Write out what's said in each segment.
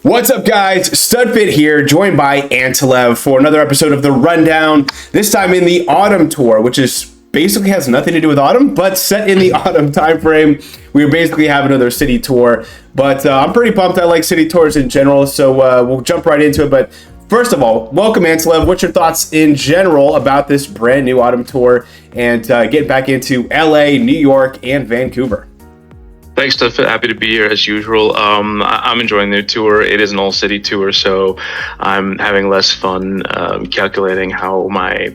What's up, guys? Studfit here, joined by Antilev for another episode of The Rundown, this time in the Autumn Tour, which is basically has nothing to do with autumn, but set in the autumn time frame. We basically have another city tour, but I'm pretty pumped. I like city tours in general, so we'll jump right into it. But first of all, welcome, Antilev. What's your thoughts in general about this brand new autumn tour and getting back into LA, New York, and Vancouver? Thanks, Studfit. Happy to be here as usual. I'm enjoying the tour. It is an all-city tour, so I'm having less fun calculating how my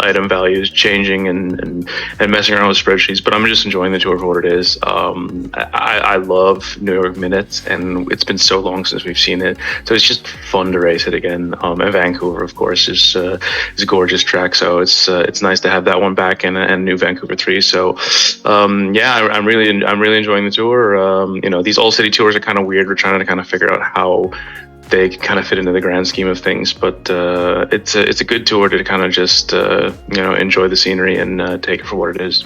item value is changing and messing around with spreadsheets. But I'm just enjoying the tour for what it is. I love New York Minutes, and it's been so long since we've seen it, so it's just fun to race it again. And Vancouver, of course, is a gorgeous track, so it's nice to have that one back and New Vancouver 3. So I'm really enjoying the tour. These all-city tours are kind of weird. We're trying to kind of figure out how they kind of fit into the grand scheme of things, but it's a good tour to kind of just enjoy the scenery and take it for what it is.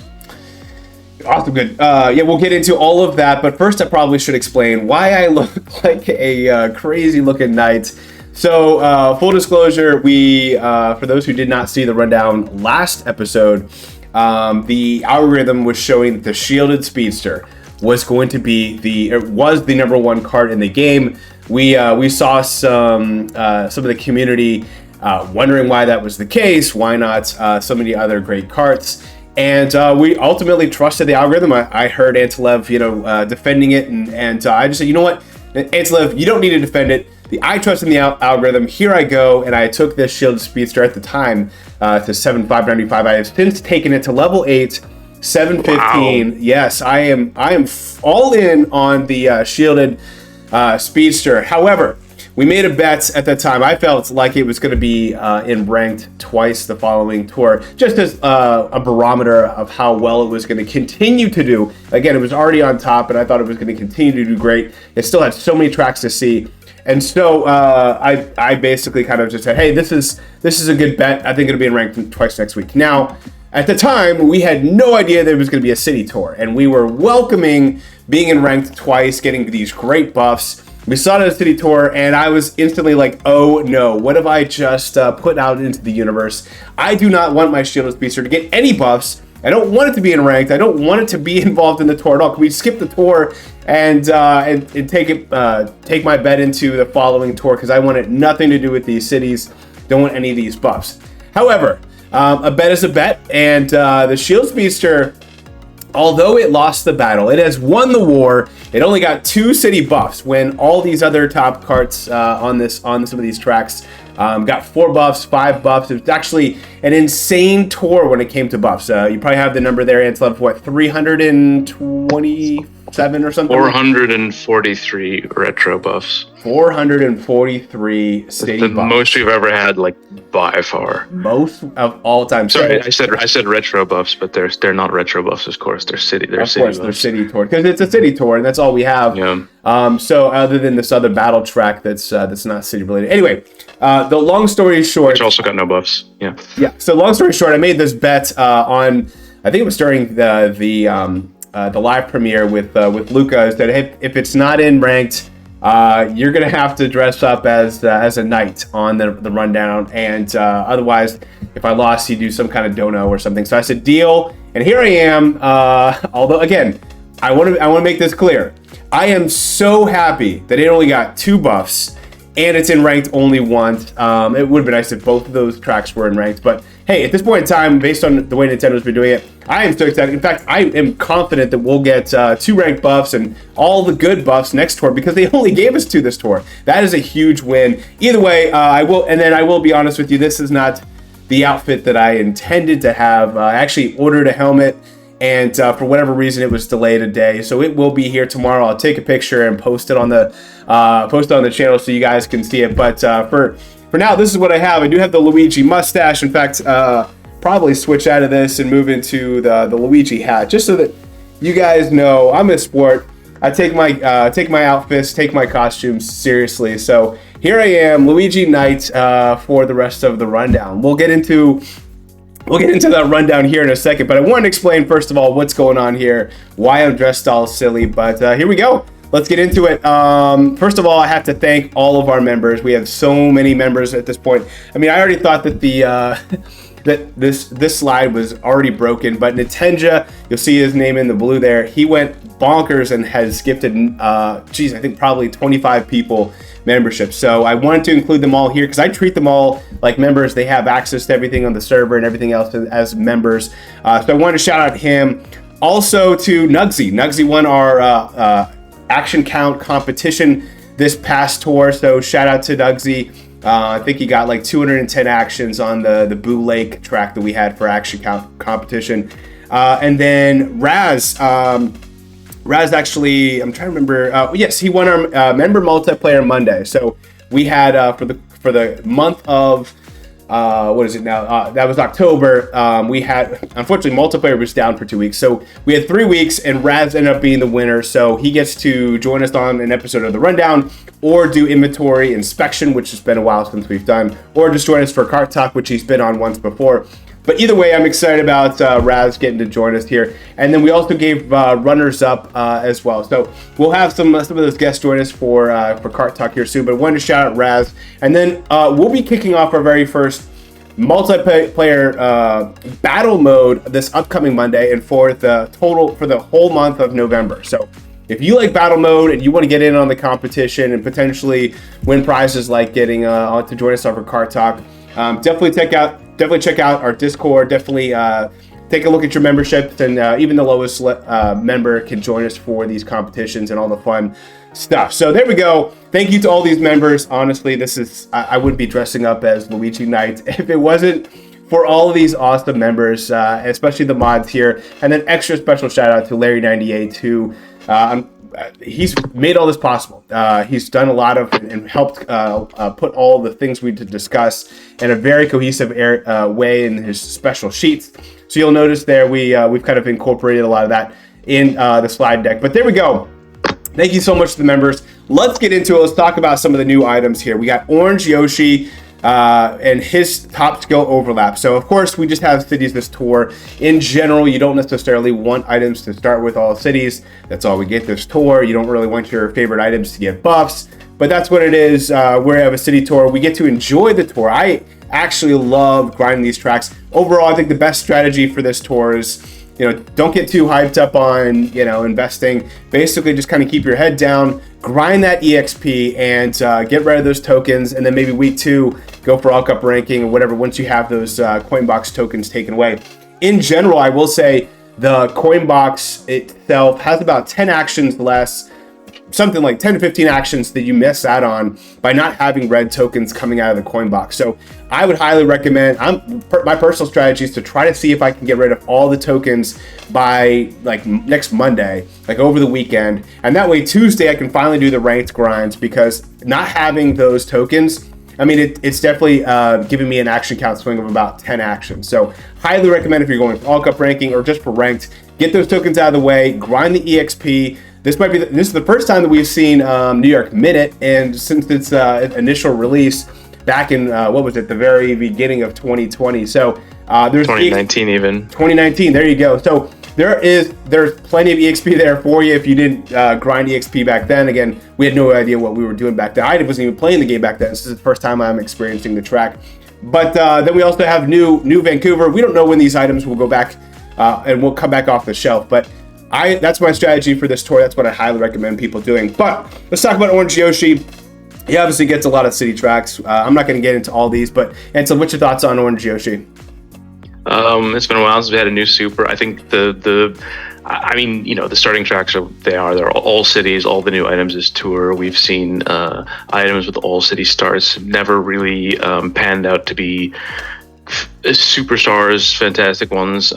Awesome, good. We'll get into all of that, but first I probably should explain why I look like a crazy looking knight. So full disclosure, we for those who did not see the rundown last episode, the algorithm was showing that the shielded speedster was going to be the number one kart in the game. We saw some of the community wondering why that was the case. Why not so many other great karts? And we ultimately trusted the algorithm. I heard Antilev, defending it, and I just said, you know what, Antilev, you don't need to defend it. I trust in the algorithm. Here I go, and I took this shielded speedster at the time to 7,595. I have since taken it to level 8. 715. Wow. Yes, I am all in on the shielded speedster. However, we made a bet at that time. I felt like it was going to be in ranked twice the following tour, just as a barometer of how well it was going to continue to do. Again, it was already on top, and I thought it was going to continue to do great. It still had so many tracks to see. And so I basically kind of just said, hey, this is a good bet. I think it'll be in ranked twice next week. Now, at the time, we had no idea there was going to be a city tour, and we were welcoming being in ranked twice, getting these great buffs. We saw it at a city tour, and I was instantly like, oh no, what have I just put out into the universe? I do not want my shielded speedster to get any buffs. I don't want it to be in ranked. I don't want it to be involved in the tour at all. Can we skip the tour and take my bet into the following tour? Because I wanted nothing to do with these cities. Don't want any of these buffs. However, a bet is a bet, and the shield speedster, although it lost the battle, it has won the war. It only got 2 city buffs when all these other top karts on some of these tracks got 4 buffs, 5 buffs. It was actually an insane tour when it came to buffs. You probably have the number there, Antilev, what, 327 or something? 443 retro buffs. 443 city buffs. The most we've ever had, like, by far. Most of all time. Sorry, I said retro buffs, but they're not retro buffs, of course. They're city. They're city tour, because it's a city tour, and that's all we have. Yeah. So other than this other battle track that's not city related. Anyway, the long story short, which also got no buffs. Yeah. Yeah. So long story short, I made this bet on, I think it was during the live premiere with Luca. I said, hey, if it's not in ranked, you're gonna have to dress up as a knight on the rundown, and otherwise, if I lost, you do some kind of dono or something. So I said, deal, and here I am. Although again, I want to make this clear. I am so happy that it only got 2 buffs, and it's in ranked only once. It would have been nice if both of those tracks were in ranked, but hey, at this point in time, based on the way Nintendo's been doing it, I am so excited. In fact, I am confident that we'll get 2 ranked buffs and all the good buffs next tour, because they only gave us 2 this tour. That is a huge win. Either way, I will be honest with you, this is not the outfit that I intended to have. I actually ordered a helmet, and for whatever reason, it was delayed a day, so it will be here tomorrow. I'll take a picture and post it on the channel so you guys can see it. But for now, this is what I have. I do have the Luigi mustache. In fact, probably switch out of this and move into the Luigi hat, just so that you guys know I'm a sport. I take my outfits, take my costumes seriously. So here I am, Luigi Knight, for the rest of the rundown. We'll get into that rundown here in a second, but I want to explain first of all what's going on here, why I'm dressed all silly. But here we go. let's get into it. First of all, I have to thank all of our members. We have so many members at this point. I mean, I already thought that the that this slide was already broken, but Nitenja, you'll see his name in the blue there. He went bonkers and has gifted, I think probably 25 people membership. So I wanted to include them all here because I treat them all like members. They have access to everything on the server and everything else as members. So I wanted to shout out him. Also to Nugsy. Nugsy won our action count competition this past tour. So shout out to Nugsy. I think he got like 210 actions on the Boo Lake track that we had for action count competition. And then Raz actually, I'm trying to remember. Yes, he won our member multiplayer Monday. So we had for the month of what is it now? That was October. We had, unfortunately, multiplayer was down for 2 weeks. So we had 3 weeks, and Raz ended up being the winner. So he gets to join us on an episode of the Rundown, or do inventory inspection, which has been a while since we've done, or just join us for Kart Talk, which he's been on once before. But either way, I'm excited about Raz getting to join us here. And then we also gave runners up as well. So we'll have some of those guests join us for Kart Talk here soon. But I wanted to shout out Raz. And then we'll be kicking off our very first multiplayer battle mode this upcoming Monday and for the whole month of November. So if you like battle mode and you want to get in on the competition and potentially win prizes like getting to join us on for Kart Talk, definitely check out our Discord. Definitely take a look at your memberships, and even the lowest member can join us for these competitions and all the fun stuff. So there we go. Thank you to all these members. Honestly, I wouldn't be dressing up as Luigi Knight if it wasn't for all of these awesome members, especially the mods here. And then extra special shout out to Larry98 who he's made all this possible. He's done a lot of and helped put all the things we discuss in a very cohesive way in his special sheets. So you'll notice there we've kind of incorporated a lot of that in the slide deck. But there we go. Thank you so much to the members. Let's get into it. Let's talk about some of the new items here. We got Orange Yoshi and his top skill overlap. So of course we just have cities this tour. In general, you don't necessarily want items to start with all cities. That's all we get this tour. You don't really want your favorite items to get buffs, but that's what it is. We have a city tour. We get to enjoy the tour. I actually love grinding these tracks. Overall, I think the best strategy for this tour is, don't get too hyped up on, investing. Basically, just kind of keep your head down, grind that EXP, and get rid of those tokens. And then maybe week 2, go for all cup ranking or whatever once you have those coin box tokens taken away. In general, I will say the coin box itself has about 10 actions less, something like 10 to 15 actions that you miss out on by not having red tokens coming out of the coin box. So I would highly recommend, my personal strategy is to try to see if I can get rid of all the tokens by like next Monday, like over the weekend. And that way Tuesday I can finally do the ranked grinds, because not having those tokens, I mean, it's definitely giving me an action count swing of about 10 actions. So highly recommend, if you're going for all cup ranking or just for ranked, get those tokens out of the way, grind the EXP. This is the first time that we've seen New York Minute, and since its initial release back in the very beginning of 2020. So there's 2019 even. 2019. There you go. So there's plenty of EXP there for you if you didn't grind EXP back then. Again, we had no idea what we were doing back then. I wasn't even playing the game back then. This is the first time I'm experiencing the track. But then we also have new Vancouver. We don't know when these items will go back and will come back off the shelf, but that's my strategy for this tour. That's what I highly recommend people doing. But let's talk about Orange Yoshi. He obviously gets a lot of city tracks. I'm not going to get into all these, and so what's your thoughts on Orange Yoshi? It's been a while since we had a new super. I think the starting tracks they're all cities. All the new items this tour. We've seen items with all city starts. Never really panned out to be superstars, fantastic ones.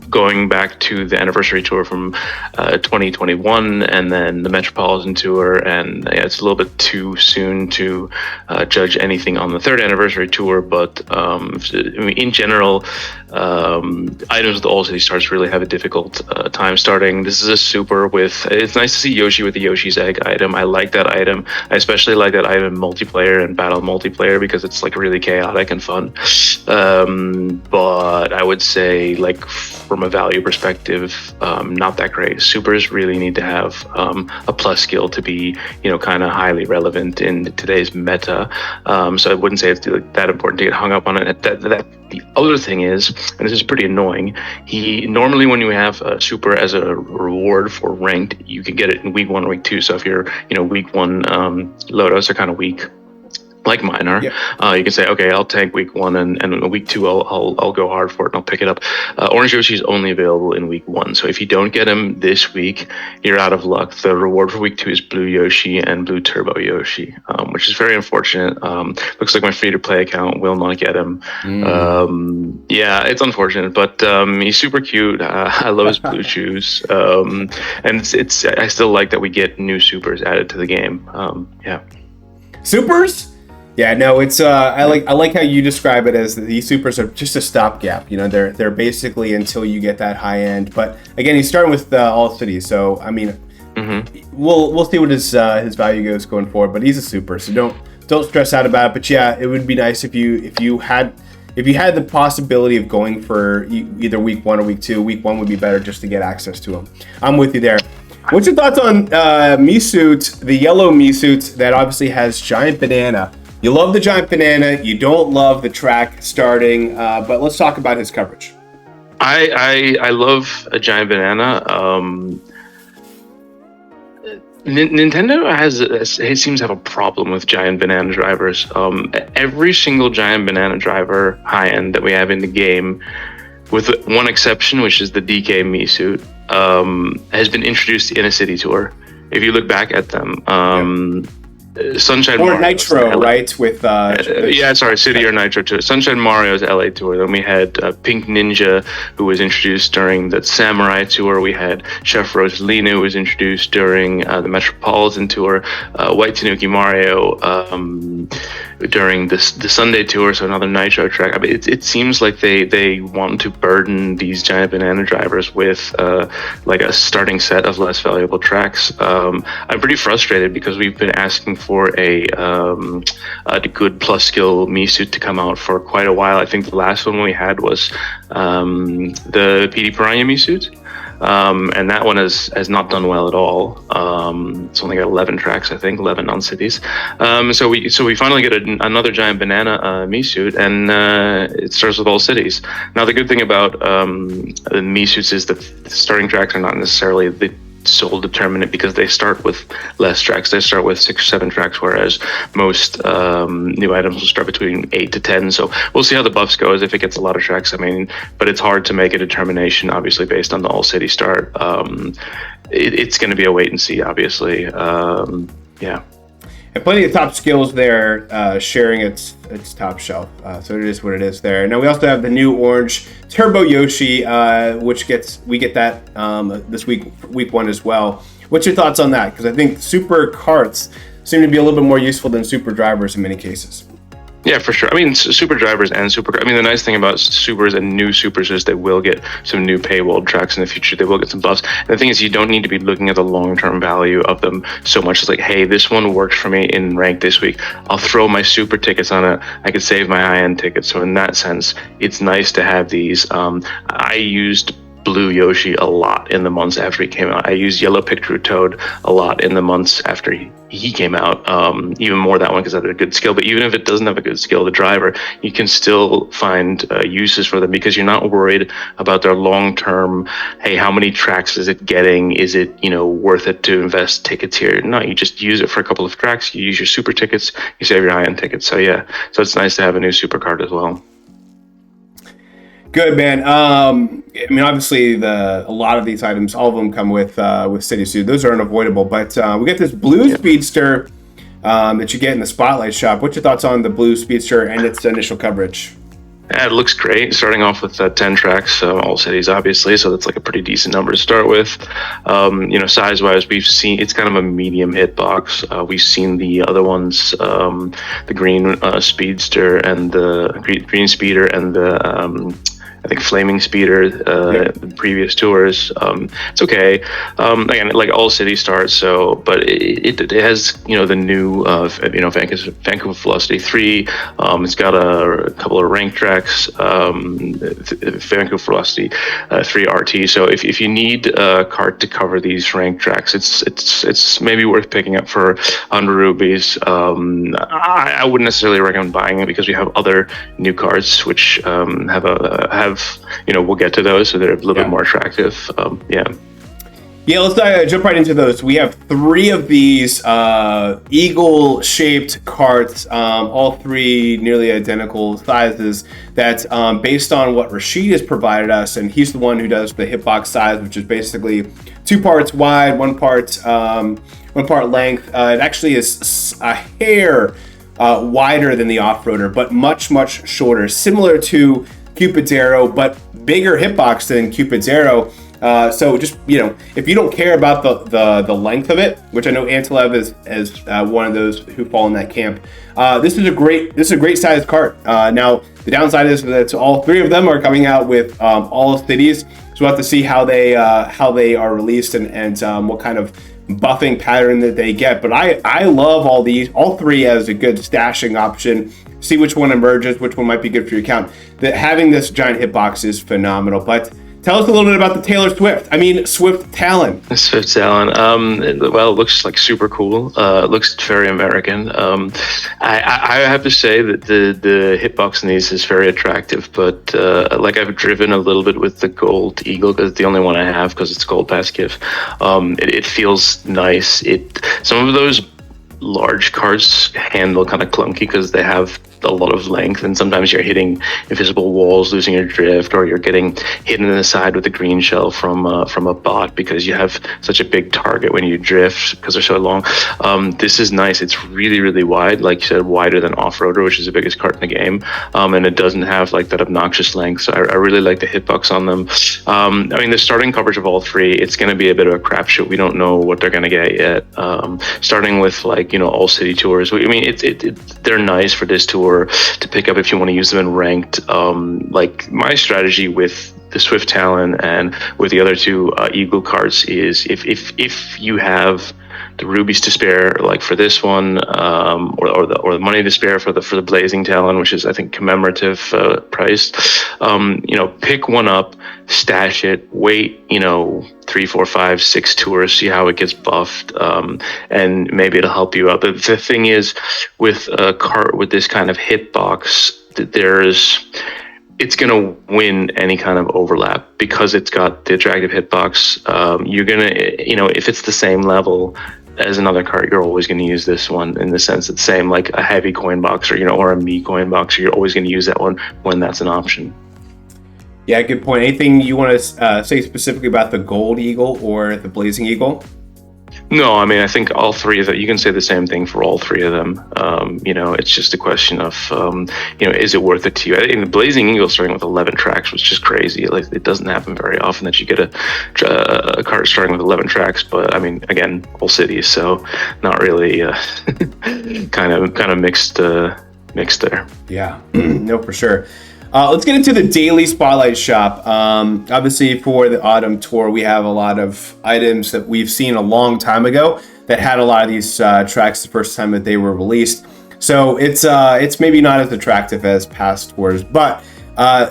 Going back to the anniversary tour from 2021, and then the Metropolitan tour, and it's a little bit too soon to judge anything on the third anniversary tour. But in general, items with the all city starts really have a difficult time starting. This is a super with. It's nice to see Yoshi with the Yoshi's Egg item. I like that item. I especially like that item in multiplayer and battle multiplayer, because it's like really chaotic and fun. But I would say, like, from a value perspective, not that great. Supers really need to have a plus skill to be, kind of highly relevant in today's meta. So I wouldn't say it's that important to get hung up on it. The other thing is, and this is pretty annoying, normally when you have a super as a reward for ranked, you can get it in week 1 or week 2. So if you're, week 1 loadouts are kind of weak, like mine are. Yep. You can say, okay, I'll tank week 1, and week 2 I'll go hard for it and I'll pick it up. Orange Yoshi is only available in week 1, so if you don't get him this week, you're out of luck. The reward for week 2 is Blue Yoshi and Blue Turbo Yoshi, which is very unfortunate. Looks like my free-to-play account will not get him. Yeah, it's unfortunate, but he's super cute. I love his blue shoes, and I still like that we get new supers added to the game. Yeah, supers. Yeah, no, it's I like how you describe it as these supers are just a stopgap. They're basically until you get that high end. But again, he's starting with all cities, so I mean, we'll see what his value goes going forward. But he's a super, so don't stress out about it. But yeah, it would be nice if you had the possibility of going for either week 1 or week 2. Week 1 would be better just to get access to him. I'm with you there. What's your thoughts on Mii-suit, the yellow Mii-suit that obviously has Giant Banana? You love the Giant Banana, you don't love the track starting, but let's talk about his coverage. I love a Giant Banana. Nintendo seems to have a problem with Giant Banana drivers. Every single Giant Banana driver high-end that we have in the game, with one exception, which is the DK Mii-suit, has been introduced in a city tour. If you look back at them, Sunshine or Mario Nitro, right? With City or Nitro too. Sunshine Mario's LA tour. Then we had Pink Ninja, who was introduced during the Samurai tour. We had Chef Rosalina, who was introduced during the Metropolitan tour. White Tanuki Mario during the Sunday tour, so another Nitro track. I mean, it seems like they want to burden these Giant Banana drivers with like a starting set of less valuable tracks. I'm pretty frustrated because we've been asking for a good plus skill Mii-suit to come out for quite a while. I think the last one we had was the PD Piranha Mii-suit. And that one has not done well at all. It's only got 11 tracks, I think, 11 non-cities. So we finally get another Giant Banana Mii-suit, and it starts with all cities. Now, the good thing about the Mii-suits is that the starting tracks are not necessarily the sole determinant, because they start with less tracks. They start with 6 or 7 tracks, whereas most new items will start between 8 to 10. So we'll see how the buffs goes if it gets a lot of tracks. I mean, but it's hard to make a determination, obviously, based on the all city start. It's going to be a wait and see, obviously. Yeah. And plenty of top skills there, sharing its top shelf. So it is what it is there. Now we also have the new orange Turbo Yoshi, which we get that this week 1 as well. What's your thoughts on that? Because I think super karts seem to be a little bit more useful than super drivers in many cases. Yeah, for sure. I mean, super drivers and the nice thing about supers and new supers is they will get some new paywall tracks in the future. They will get some buffs. And the thing is, you don't need to be looking at the long-term value of them so much. It's like, hey, this one works for me in rank this week. I'll throw my super tickets on it. I could save my high-end tickets. So in that sense, it's nice to have these. I used Blue Yoshi a lot in the months after he came out. I used Yellow Picture Toad a lot in the months after he came out. Even more that one because it had a good skill. But even if it doesn't have a good skill, the driver, you can still find uses for them because you're not worried about their long-term, hey, how many tracks is it getting? Is it, worth it to invest tickets here? No, you just use it for a couple of tracks. You use your super tickets, you save your high-end tickets. So yeah, so it's nice to have a new super card as well. Good, man. I mean, obviously, a lot of these items, all of them come with City Suit. Those are unavoidable. But we get this blue Speedster that you get in the Spotlight shop. What's your thoughts on the blue Speedster and its initial coverage? Yeah, it looks great. Starting off with 10 tracks, all cities, obviously. So that's like a pretty decent number to start with. Size-wise, we've seen it's kind of a medium hitbox. We've seen the other ones, the green Speedster and the green Speeder and the I think Flaming Speeder, previous tours. It's okay. Again, like all city starts. So, but it has the new Vancouver Velocity 3. It's got a couple of rank tracks. Vancouver Velocity 3 RT. So if you need a Kart to cover these rank tracks, it's maybe worth picking up for 100 rubies. I wouldn't necessarily recommend buying it because we have other new cards which have we'll get to those, so they're a little bit more attractive. Yeah, let's jump right into those. We have 3 of these eagle-shaped carts, all 3 nearly identical sizes. That's based on what Rashid has provided us, and he's the one who does the hitbox size, which is basically 2 parts wide, 1 part length. It actually is a hair wider than the off-roader, but much shorter, similar to Cupid's Arrow, but bigger hitbox than Cupid's Arrow. So just, if you don't care about the length of it, which I know Antelev is one of those who fall in that camp, this is a great sized cart. Now the downside is that all 3 of them are coming out with all cities, so we'll have to see how they are released and what kind of buffing pattern that they get. But I love all 3 as a good stashing option. See which one emerges, which one might be good for your account. Having this giant hitbox is phenomenal. But tell us a little bit about the Swift Talon. Swift Talon. Well, it looks like super cool. It looks very American. I have to say that the hitbox in these is very attractive, but I've driven a little bit with the Gold Eagle because it's the only one I have because it's Gold Pass gift. It feels nice. Some of those large carts handle kind of clunky because they have a lot of length, and sometimes you're hitting invisible walls, losing your drift, or you're getting hit in the side with a green shell from a bot because you have such a big target when you drift because they're so long. This is nice. It's really wide, like you said, wider than Off-Roader, which is the biggest cart in the game, and it doesn't have like that obnoxious length. So I really like the hitbox on them. The starting coverage of all 3, it's going to be a bit of a crapshoot. We don't know what they're going to get yet. Starting with all city tours. They're nice for this tour to pick up if you want to use them in ranked. Like my strategy with the Swift Talon and with the other 2 Eagle carts is if you have the rubies to spare, like for this one, or the money to spare for the Blazing Talon, which is I think commemorative priced. Pick one up, stash it, wait 3, 4, 5, 6 tours, see how it gets buffed, and maybe it'll help you out. But the thing is, with a cart with this kind of hitbox, it's going to win any kind of overlap because it's got the attractive hitbox. You're going to, if it's the same level as another cart, you're always going to use this one in the sense that same like a heavy coin boxer, or a me coin boxer, you're always going to use that one when that's an option. Yeah, good point. Anything you want to say specifically about the Gold Eagle or the Blazing Eagle? No, I think all 3 of them, you can say the same thing for all 3 of them. It's just a question of, is it worth it to you? I think the Blazing Eagle starting with 11 tracks was just crazy. Like, it doesn't happen very often that you get a cart starting with 11 tracks, but again, all cities, so not really kind of mixed there. Yeah, no, for sure. Let's get into the daily spotlight shop. Obviously, for the autumn tour, we have a lot of items that we've seen a long time ago that had a lot of these tracks the first time that they were released. So it's maybe not as attractive as past tours, but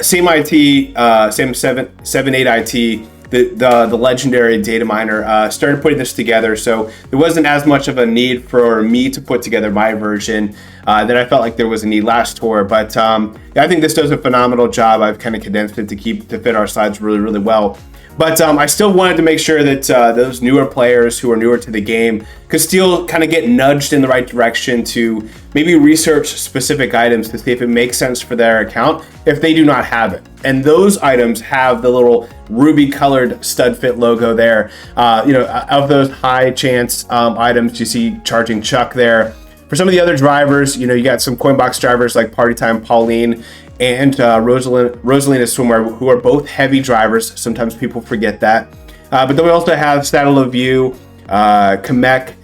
same 78 IT, the legendary data miner, started putting this together. So there wasn't as much of a need for me to put together my version that I felt like there was a need last tour. But I think this does a phenomenal job. I've kind of condensed it to fit our slides really well. But I still wanted to make sure that those newer players who are newer to the game could still kind of get nudged in the right direction to maybe research specific items to see if it makes sense for their account if they do not have it. And those items have the little ruby colored Studfit logo there. Of those high chance items, you see Charging Chuck there. For some of the other drivers, you got some Coinbox drivers like Party Time Pauline and Rosalina Swimwear, who are both heavy drivers. Sometimes people forget that. But then we also have Saddle of You, Kamek,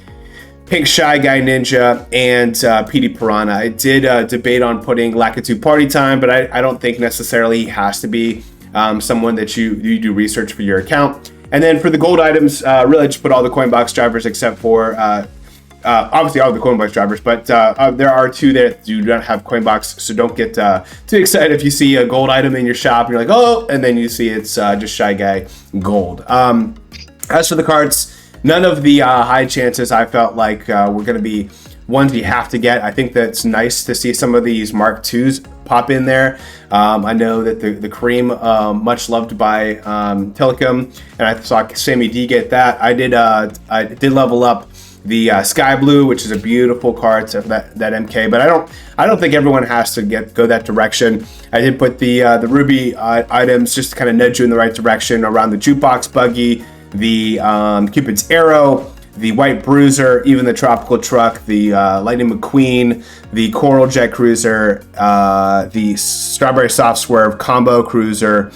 Pink Shy Guy Ninja, and PD Piranha. I did debate on putting Lakitu Party Time, but I don't think necessarily he has to be someone that you do research for your account. And then for the gold items, really just put all the Coinbox drivers except for obviously all the Coinbox drivers, but there are two that do not have Coinbox, so don't get too excited if you see a gold item in your shop and you're like, oh, and then you see it's just Shy Guy Gold. As for the carts, none of the high chances I felt like were going to be ones you have to get. I think that's nice to see some of these Mark IIs pop in there. I know that the Cream, much loved by Telecom, and I saw Sammy D get that. I did level up the Sky Blue, which is a beautiful cart of that MK, but I don't think everyone has to go that direction. I did put the Ruby items just to kind of nudge you in the right direction around the Jukebox Buggy, the Cupid's Arrow, the White Bruiser, even the Tropical Truck, the Lightning McQueen, the Coral Jet Cruiser, the Strawberry Soft Swerve Combo Cruiser,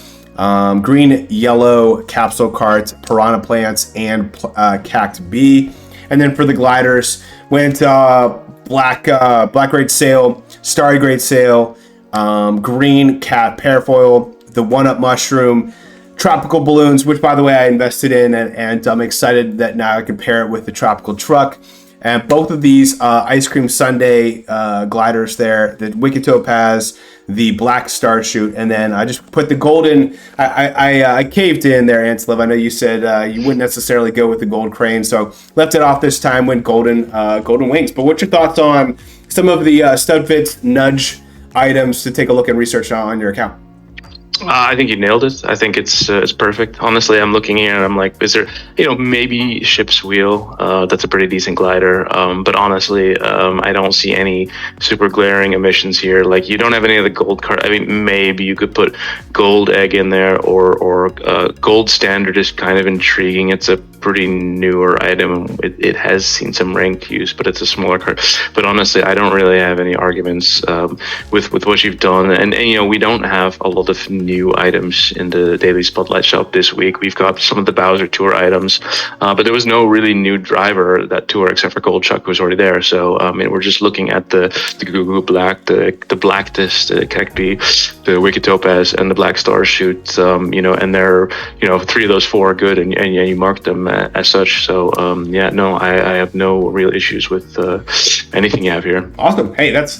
Green Yellow Capsule Cart, Piranha Plants, and Cact B. And then for the gliders, went Black Grade Sail, Starry Grade Sail, Green Cat Parafoil, the One-Up Mushroom, Tropical Balloons, which by the way I invested in, and I'm excited that now I can pair it with the Tropical Truck. And both of these Ice Cream Sundae gliders there, the Wicked Topaz, the Black Star Shoot, and then I just put the golden. I caved in there, Ansliv. I know you said you wouldn't necessarily go with the gold crane, so left it off this time. Went golden wings. But what's your thoughts on some of the Studfit nudge items to take a look and research on your account? I think you nailed it. I think it's perfect. Honestly, I'm looking here and I'm like, is there, maybe Ship's Wheel? That's a pretty decent glider. But honestly, I don't see any super glaring omissions here. Like, you don't have any of the gold card. I mean, maybe you could put Gold Egg in there, or Gold Standard is kind of intriguing. It's a pretty newer item. It has seen some ranked use, but it's a smaller card. But honestly, I don't really have any arguments with what you've done. And we don't have a lot of new items in the daily spotlight shop this week. We've got some of the Bowser Tour items, but there was no really new driver that tour except for Gold Chuck, who's already there. So we're just looking at the Goo Black, the Blacktist, the Kekbi, the Wicked Topaz, and the Black Star Shoot. And they're three of those four are good, and you marked them as such. So I have no real issues with anything you have here. Awesome. Hey, that's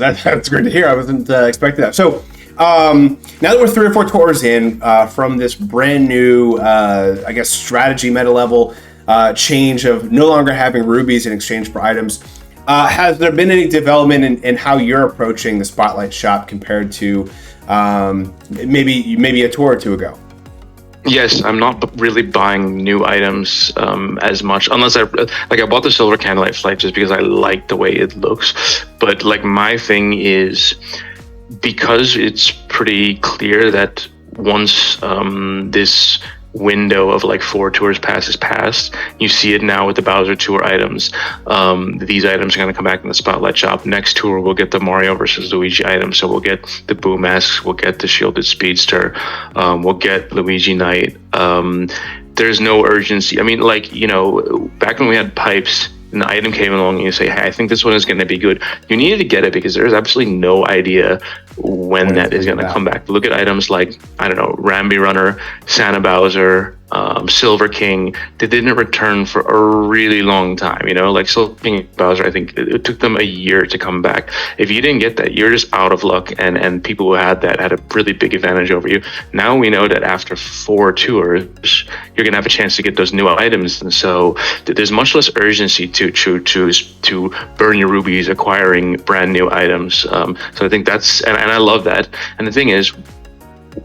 great to hear. I wasn't expecting that. So now that we're 3 or 4 tours in from this brand new strategy meta level change of no longer having rubies in exchange for items, has there been any development in how you're approaching the spotlight shop compared to maybe a tour or two ago? Yes, I'm not really buying new items as much, unless I bought the Silver Candlelight Flight just because I like the way it looks. But like, my thing is, because it's pretty clear that once this window of like 4 tours passes past, you see it now with the Bowser Tour items. These items are going to come back in the spotlight shop. Next tour we'll get the Mario versus Luigi items, so we'll get the Boo Masks, we'll get the Shielded Speedster, we'll get Luigi Knight. There's no urgency. I mean, back when we had pipes and the item came along and you say, hey, I think this one is going to be good, you needed to get it because there's absolutely no idea when that is going to come back. Look at items like, I don't know, Rambi Runner, Santa Bowser, Silver King. They didn't return for a really long time, like Silver King and Bowser. I think it took them a year to come back. If you didn't get that, you're just out of luck, and people who had that had a really big advantage over you. Now we know that after 4 tours, you're gonna have a chance to get those new items, and so there's much less urgency to burn your rubies acquiring brand new items. So I think that's, and I love that. And the thing is,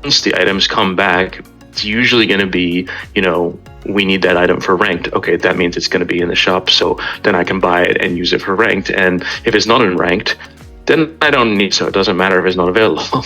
once the items come back, it's usually going to be, we need that item for ranked. Okay, that means it's going to be in the shop, so then I can buy it and use it for ranked. And if it's not in ranked, then I don't need, so it doesn't matter if it's not available.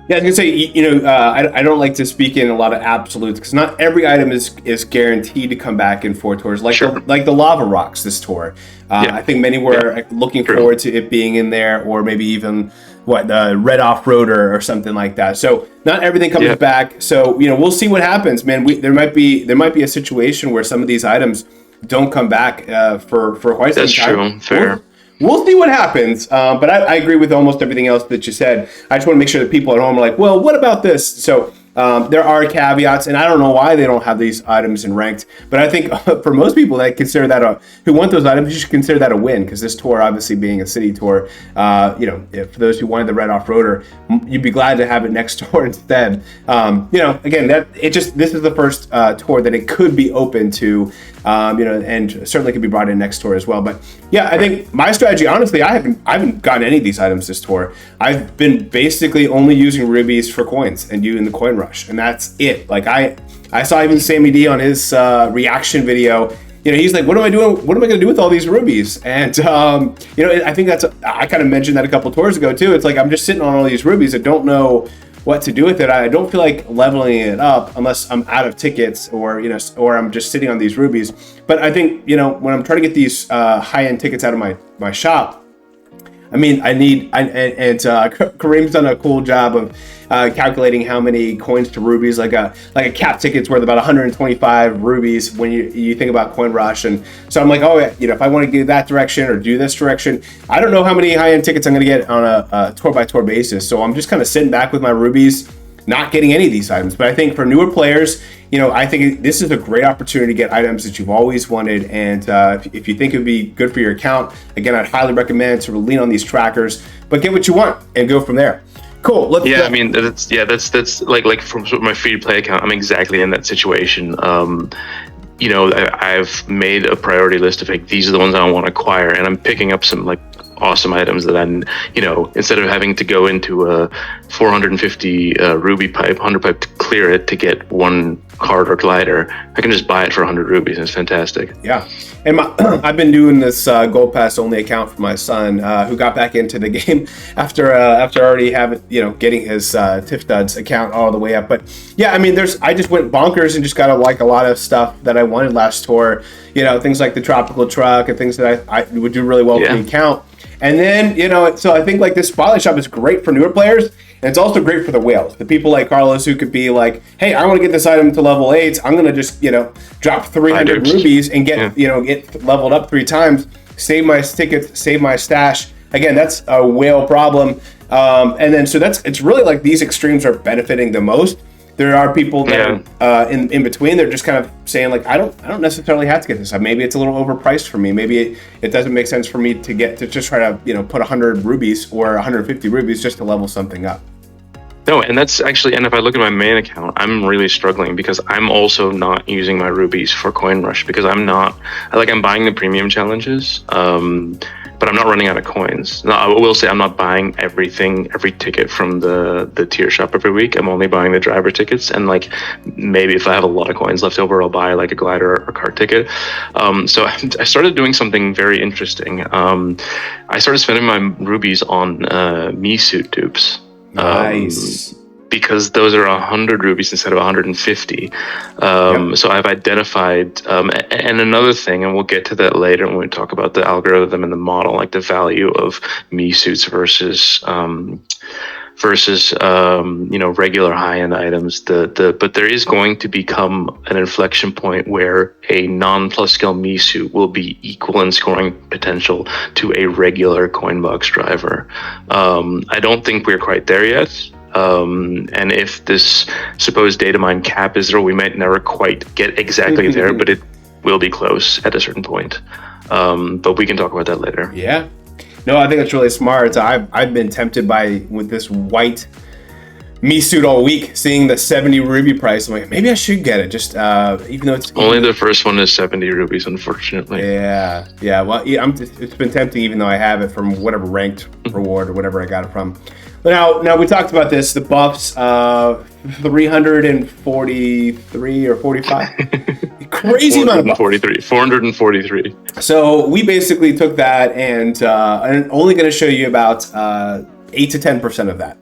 Yeah, I was gonna say, I don't like to speak in a lot of absolutes because not every item is guaranteed to come back in 4 tours. Like Sure. the Lava Rocks this tour. I think many were looking forward to it being in there, or maybe even the Red Off-Roader or something like that. So not everything comes back. So we'll see what happens, man. There might be a situation where some of these items don't come back for quite some time. That's true. Fair. We'll see what happens, but I agree with almost everything else that you said. I just want to make sure that people at home are like, well, what about this? So There are caveats, and I don't know why they don't have these items in ranked, but I think for most people that consider that who want those items, you should consider that a win, because this tour, obviously being a city tour, if for those who wanted the red off-roader, you'd be glad to have it next tour instead. Again, this is the first tour that it could be open to, and certainly could be brought in next tour as well. But yeah, I think my strategy, honestly, I haven't gotten any of these items this tour. I've been basically only using rubies for coins and using the coin rush, and that's it. Like I saw even Sammy D on his reaction video. He's like, what am I doing? What am I going to do with all these rubies? And I think I kind of mentioned that a couple tours ago too. It's like I'm just sitting on all these rubies. I don't know what to do with it. I don't feel like leveling it up unless I'm out of tickets or I'm just sitting on these rubies. But I think when I'm trying to get these high-end tickets out of my shop, I mean, Kareem's done a cool job of calculating how many coins to rubies, like a cap ticket's worth about 125 rubies when you think about coin rush. And so I'm like, if I want to go that direction or do this direction, I don't know how many high-end tickets I'm going to get on a tour by tour basis. So I'm just kind of sitting back with my rubies, not getting any of these items. But I think for newer players, I think this is a great opportunity to get items that you've always wanted. And if you think it would be good for your account, again, I'd highly recommend to lean on these trackers, but get what you want and go from there. Cool. That's like from my free to play account, I'm exactly in that situation. I've made a priority list of like, these are the ones I want to acquire, and I'm picking up some like awesome items that I'm, instead of having to go into a 450 ruby pipe, 100 pipe to clear it to get one card or glider, I can just buy it for 100 rubies, and it's fantastic. Yeah, and I've been doing this gold pass only account for my son, who got back into the game after already getting his Tiff Duds account all the way up. But yeah, I mean, I just went bonkers and just got a lot of stuff that I wanted last tour. Things like the tropical truck and things that I would do really well for the account. And then, so I think like this spotlight shop is great for newer players, and it's also great for the whales. The people like Carlos who could be like, hey, I want to get this item to level 8. I'm going to just, drop 300 rubies and get leveled up 3 times, save my tickets, save my stash. Again, that's a whale problem. And then, so it's really like these extremes are benefiting the most. There are people that in between, they're just kind of saying like, I don't necessarily have to get this. Maybe it's a little overpriced for me. Maybe it doesn't make sense for me to just try to put 100 rubies or 150 rubies just to level something up. No, and that's actually, and if I look at my main account, I'm really struggling because I'm also not using my rubies for coin rush because I'm buying the premium challenges, but I'm not running out of coins. Now, I will say I'm not buying every ticket from the tier shop every week. I'm only buying the driver tickets, and like maybe if I have a lot of coins left over, I'll buy like a glider or a cart ticket. So I started doing something very interesting. I started spending my rubies on me suit dupes. Nice. Because those are 100 rubies instead of 150. So I've identified, and another thing, and we'll get to that later when we talk about the algorithm and the model, like the value of me suits versus regular high-end items. But there is going to become an inflection point where a non-plus scale me suit will be equal in scoring potential to a regular coin box driver. I don't think we're quite there yet. And if this supposed data mine cap is there, we might never quite get exactly there, but it will be close at a certain point. But we can talk about that later. Yeah. No, I think that's really smart. I've been tempted with this white me suit all week, seeing the 70 ruby price. I'm like, maybe I should get it, just even though it's only the first one is 70 rubies, unfortunately. Yeah. Well, it's been tempting, even though I have it from whatever ranked reward or whatever I got it from. But now we talked about this. The buffs, 343 or 45, crazy amount of buffs. 443. So we basically took that and I'm only going to show you about 8 to 10% of that.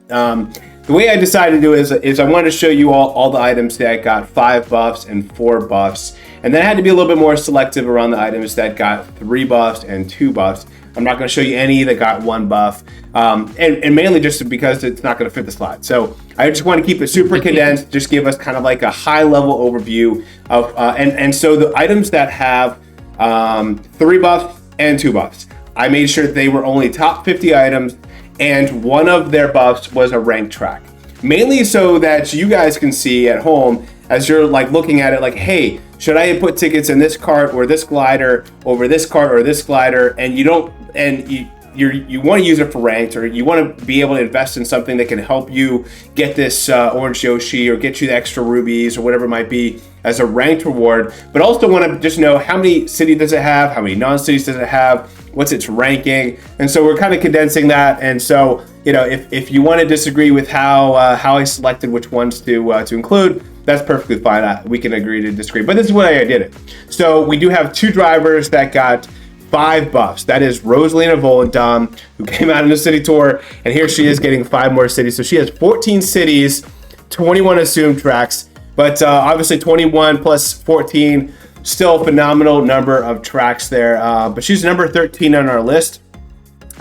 The way I decided to do it is I wanted to show you all the items that got 5 buffs and 4 buffs, and then I had to be a little bit more selective around the items that got 3 buffs and 2 buffs. I'm not going to show you any that got 1 buff, and mainly just because it's not going to fit the slot. So I just want to keep it super condensed, just give us kind of like a high-level overview of, and so the items that have 3 buffs and 2 buffs, I made sure they were only top 50 items, and one of their buffs was a rank track. mainly so that you guys can see at home as you're like looking at it like, hey, should I put tickets in this cart or this glider over this cart or this glider? And you don't, and you want to use it for ranked, or you want to be able to invest in something that can help you get this orange Yoshi or get you the extra rubies or whatever it might be as a ranked reward, but also want to just know how many cities does it have, how many non-cities does it have, what's its ranking. And so we're kind of condensing that. And so, you know, if you want to disagree with how I selected which ones to include, that's perfectly fine. We can agree to disagree, but this is what I did it. So we do have 2 drivers that got 5 buffs. That is Rosalina Volendam, who came out in the city tour, and here she is getting 5 more cities. So she has 14 cities, 21 assumed tracks, but obviously 21 plus 14, still a phenomenal number of tracks there. But she's number 13 on our list.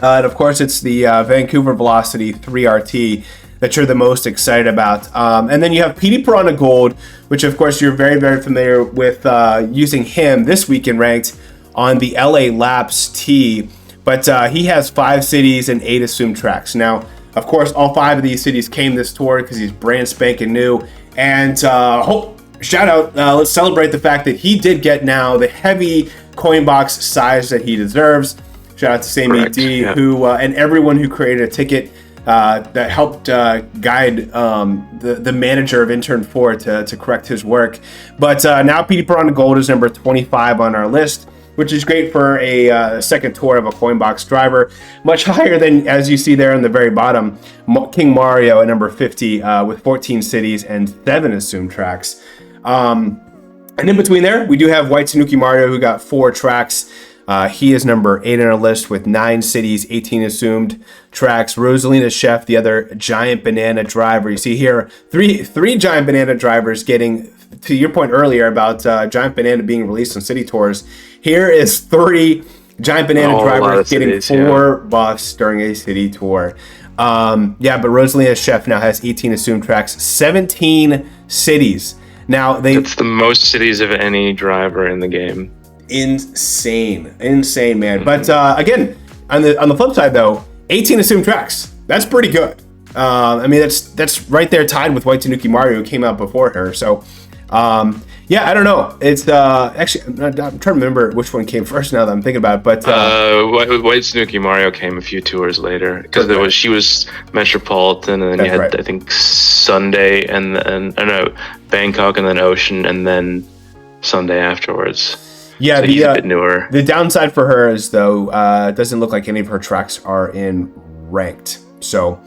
And of course, it's the Vancouver Velocity 3RT that you're the most excited about. And then you have PD Piranha Gold, which of course you're very, very familiar with using him this week in ranked on the LA Laps T. But he has 5 cities and 8 assumed tracks. Now, of course, all 5 of these cities came this tour because he's brand spanking new. And shout out, let's celebrate the fact that he did get now the heavy coin box size that he deserves. Shout out to Sammy D, who and everyone who created a ticket that helped guide the manager of Intern 4 to correct his work. But now PD Piranha Gold is number 25 on our list, which is great for a second tour of a coin box driver. Much higher than, as you see there on the very bottom, King Mario at number 50 with 14 cities and 7 assumed tracks. And in between there, we do have White Tanuki Mario, who got 4 tracks. He is number 8 on our list with 9 cities, 18 assumed tracks. Rosalina Chef, the other giant banana driver. You see here, three giant banana drivers getting, to your point earlier about giant banana being released on city tours. Here is 3 giant banana drivers getting cities, 4 buffs during a city tour. But Rosalina Chef now has 18 assumed tracks, 17 cities. Now it's the most cities of any driver in the game. Insane, man. Mm-hmm. But again, on the flip side though, 18 assumed tracks. That's pretty good. I mean, that's right there tied with White Tanuki Mario, who came out before her. So, I don't know. It's actually I'm trying to remember which one came first now that I'm thinking about it. But White Tanuki Mario came a few tours later because she was Metropolitan, and then you had I think Sunday and Bangkok, and then Ocean, and then Sunday afterwards. Yeah, so he's a bit newer. The downside for her is, though, it doesn't look like any of her tracks are in ranked. So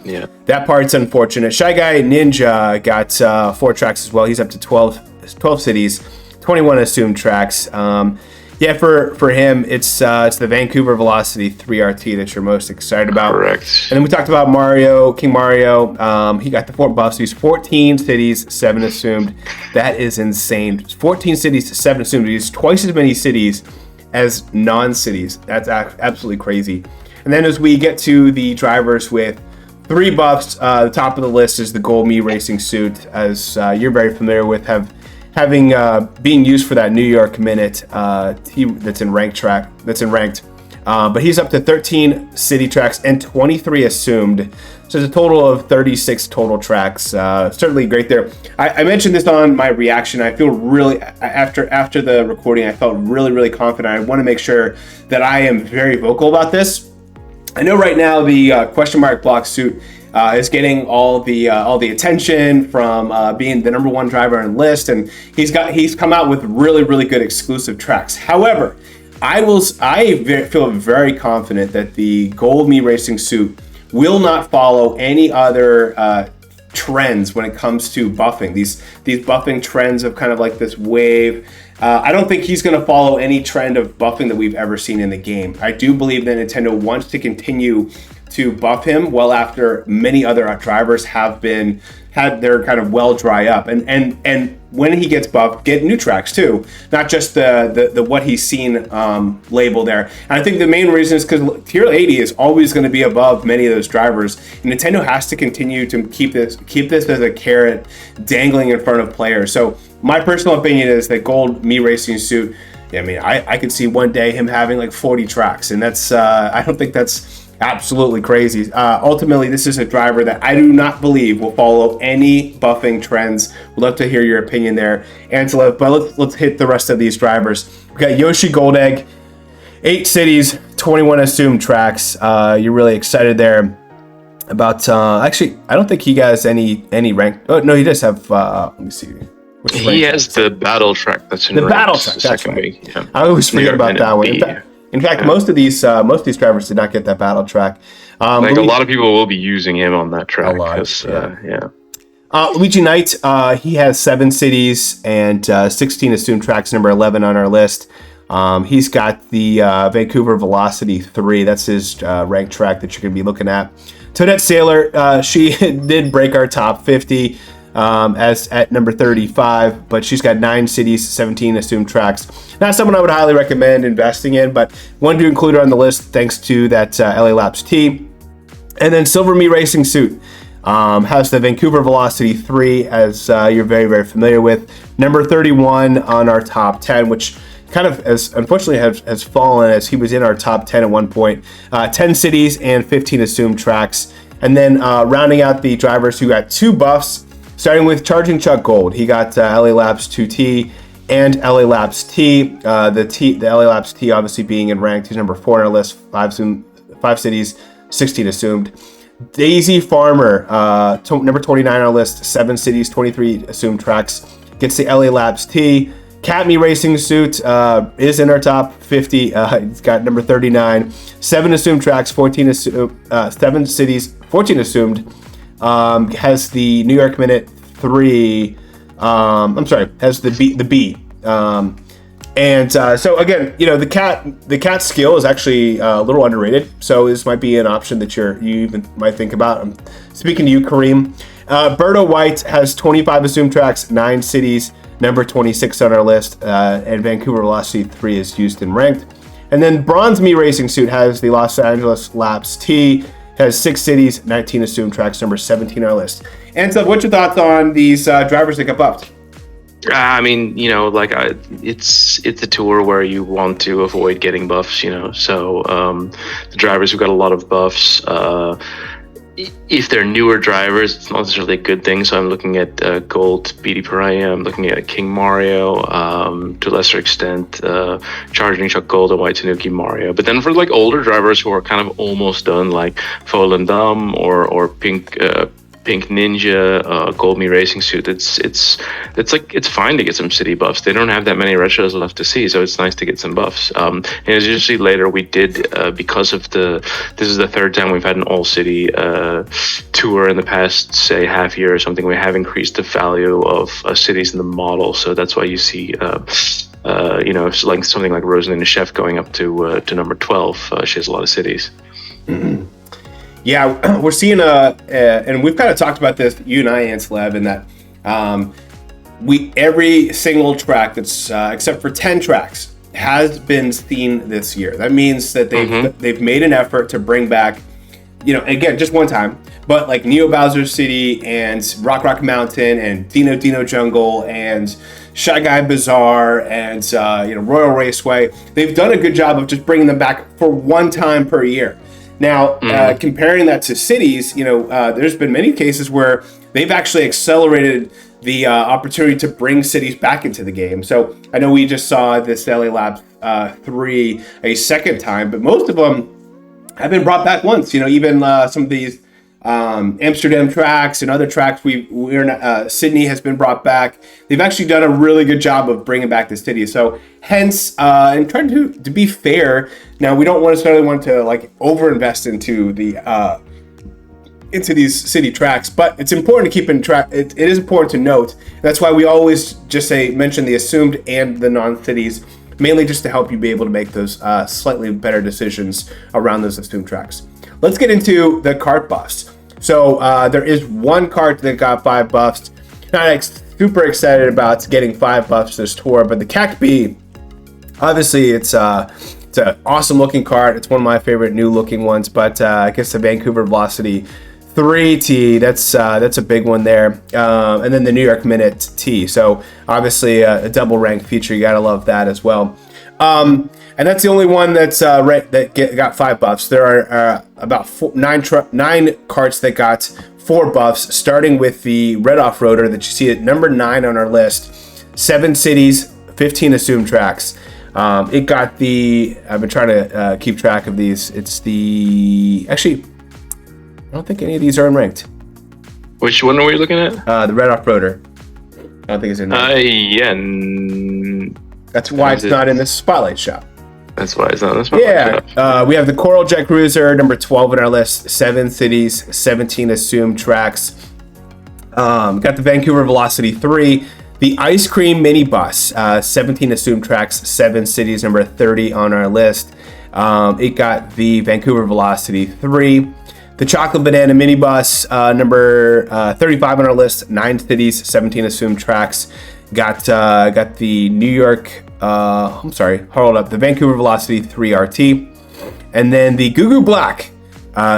that part's unfortunate. Shy Guy Ninja got 4 tracks as well. He's up to 12 cities, 21 assumed tracks. For him, it's the Vancouver Velocity 3RT that you're most excited about. Correct. And then we talked about King Mario. He got the 4 buffs. He's 14 cities, 7 assumed. That is insane. 14 cities, 7 assumed. He's twice as many cities as non-cities. That's absolutely crazy. And then as we get to the drivers with 3 buffs, the top of the list is the Gold Me Racing suit, as you're very familiar with, having being used for that New York Minute that's in ranked. But he's up to 13 city tracks and 23 assumed. So it's a total of 36 total tracks. Certainly great there. I mentioned this on my reaction. I feel really, after the recording, I felt really, really confident. I want to make sure that I am very vocal about this. I know right now the question mark block suit is getting all the attention from being the number 1 driver on the list, and he's come out with really, really good exclusive tracks. However, I feel very confident that the Gold Me Racing suit will not follow any other trends when it comes to buffing. These buffing trends of kind of like this wave. I don't think he's going to follow any trend of buffing that we've ever seen in the game. I do believe that Nintendo wants to continue to buff him well after many other drivers had their kind of well dry up, and when he gets buffed, get new tracks too, not just the what he's seen label there. And I think the main reason is because tier 80 is always going to be above many of those drivers. And Nintendo has to continue to keep this as a carrot dangling in front of players. So my personal opinion is that Gold Me Racing suit, I mean, I could see one day him having like 40 tracks, and that's I don't think that's Absolutely crazy. Ultimately, this is a driver that I do not believe will follow any buffing trends. We'd love to hear your opinion there, Angela. But let's hit the rest of these drivers. We got Yoshi Goldegg, 8 cities, 21 assumed tracks. You're really excited there about. Actually, I don't think he has any rank. Oh no, he does have. Let me see. He has the battle track that's in the battle track. That's right. Week. Yeah. I always forget about that one. In fact, most of these drivers did not get that battle track. A lot of people will be using him on that track. Luigi Knight, he has 7 cities and 16 assumed tracks, number 11 on our list. He's got the Vancouver Velocity 3. That's his ranked track that you're going to be looking at. Toadette Sailor, she did break our top 50 as at number 35, but she's got 9 cities, 17 assumed tracks. Not someone I would highly recommend investing in, but wanted to include her on the list thanks to that LA Laps T. And then Silver Me Racing Suit has the Vancouver Velocity 3, as you're very, very familiar with. Number 31 on our top 10, which kind of unfortunately has fallen, as he was in our top 10 at one point. 10 cities and 15 assumed tracks. And then rounding out the drivers who got 2 buffs, starting with Charging Chuck Gold. He got LA Laps 2T and LA Laps T. The LA Laps T obviously being in ranked. He's number 4 on our list, 5 cities, 16 assumed. Daisy Farmer, number 29 on our list, 7 cities, 23 assumed tracks, gets the LA Laps T. Catme Racing Suit is in our top 50. He's got number 39, 7 assumed tracks, 7 cities, 14 assumed. Has the New York Minute 3. Has the B. So again, the cat skill is actually a little underrated. So this might be an option that you even might think about. I'm speaking to you, Kareem. Berto White has 25 assumed tracks, 9 cities, number 26 on our list, and Vancouver Velocity 3 is used in ranked. And then Bronze Me Racing Suit has the Los Angeles Laps T, has 6 cities, 19 assumed tracks, number 17 on our list. And so what's your thoughts on these drivers that got buffed? It's a tour where you want to avoid getting buffs, so the drivers who got a lot of buffs, if they're newer drivers, it's not necessarily a good thing. So I'm looking at Gold BD Pariah, I'm looking at King Mario, to a lesser extent, Charging Chuck Gold and White Tanuki Mario. But then for older drivers who are kind of almost done, like Folan Dam or Pink Ninja, Gold Me Racing Suit, it's fine to get some city buffs. They don't have that many retros left to see, so it's nice to get some buffs. And as you see later, we did because of this is the 3rd time we've had an all city tour in the past, say, half year or something. We have increased the value of cities in the model, so that's why you see something like Rosalina Chef going up to number 12. She has a lot of cities. Mm-hmm. Yeah, we're seeing and we've kind of talked about this, you and I, Anslev, in that every single track that's except for 10 tracks has been seen this year. That means that they've made an effort to bring back, again, just one time, but like Neo Bowser City and Rock Mountain and Dino Jungle and Shy Guy Bazaar and Royal Raceway. They've done a good job of just bringing them back for one time per year. Now, comparing that to cities, there's been many cases where they've actually accelerated the opportunity to bring cities back into the game. So I know we just saw this LA Labs 3 a second time, but most of them have been brought back once. Even some of these Amsterdam tracks and other tracks, Sydney has been brought back. They've actually done a really good job of bringing back the city. So hence, and trying to be fair, now we don't necessarily want to overinvest into these city tracks, but it's important to keep in track. It is important to note. That's why we always just mention the assumed and the non-cities, mainly just to help you be able to make those slightly better decisions around those assumed tracks. Let's get into the kart buffs. So there is one kart that got 5 buffs. Not super excited about getting 5 buffs this tour, but the CAC B, obviously it's an awesome looking kart. It's one of my favorite new looking ones, but I guess the Vancouver Velocity 3T, that's a big one there. And then the New York Minute T. So obviously a double rank feature. You gotta love that as well. And And that's the only one that's got 5 buffs. There are about 9 carts that got 4 buffs, starting with the Red Off-Roader that you see at number 9 on our list. 7 cities, 15 assumed tracks. It got the... I've been trying to keep track of these. It's the... Actually, I don't think any of these are unranked. Which one are we looking at? The Red Off-Roader. I don't think it's in there. Yeah. That's why it's not in the Spotlight shop. That's why it's not in the Spotlight shop. We have the Coral Jet Cruiser, number 12 on our list. 7 cities, 17 assumed tracks. Got the Vancouver Velocity 3. The Ice Cream Minibus, 17 assumed tracks, 7 cities, number 30 on our list. It got the Vancouver Velocity 3. The Chocolate Banana Minibus, number 35 on our list, 9 cities, 17 assumed tracks. Got the New York, the Vancouver Velocity 3 RT. And then the Goo Goo Black,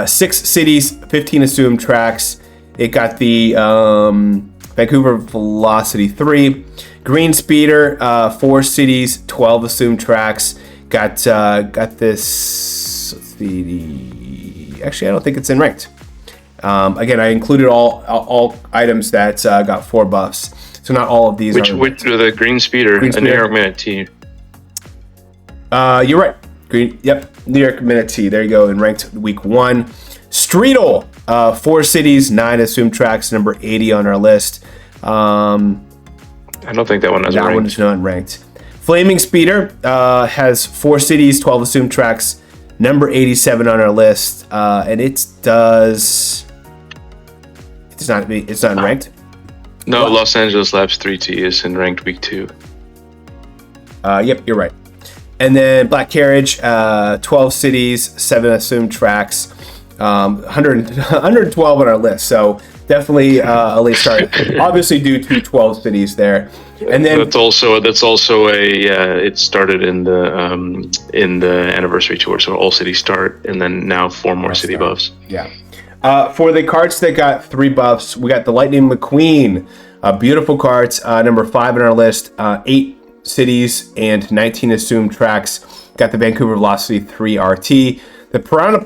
6 cities, 15 assumed tracks. It got the Vancouver Velocity 3. Green Speeder, 4 cities, 12 assumed tracks. Got this, let's see, actually, I don't think it's in ranked. Again, I included all items that got 4 buffs. So not all of these Which the Green Speeder, a New York Minute T. You're right. New York Minute T. There you go, in ranked week 1. Streetle, 4 cities, 9 assumed tracks, number 80 on our list. I don't think that one has ranked. That one is not ranked. Flaming Speeder has 4 cities, 12 assumed tracks, number 87 on our list, and it's not ranked. No, Los Angeles Labs 3T is in ranked week 2. Yep, you're right. And then Black Carriage, 12 cities, 7 assumed tracks, 112 on our list. So definitely a late start. Obviously due to 12 cities there. And then that's also it started in the anniversary tour, so all cities start, and then now 4 more city buffs. Yeah. For the carts that got 3 buffs, we got the Lightning McQueen, beautiful carts, number 5 on our list, 8 cities and 19 assumed tracks. Got the Vancouver Velocity 3 RT. The Piranha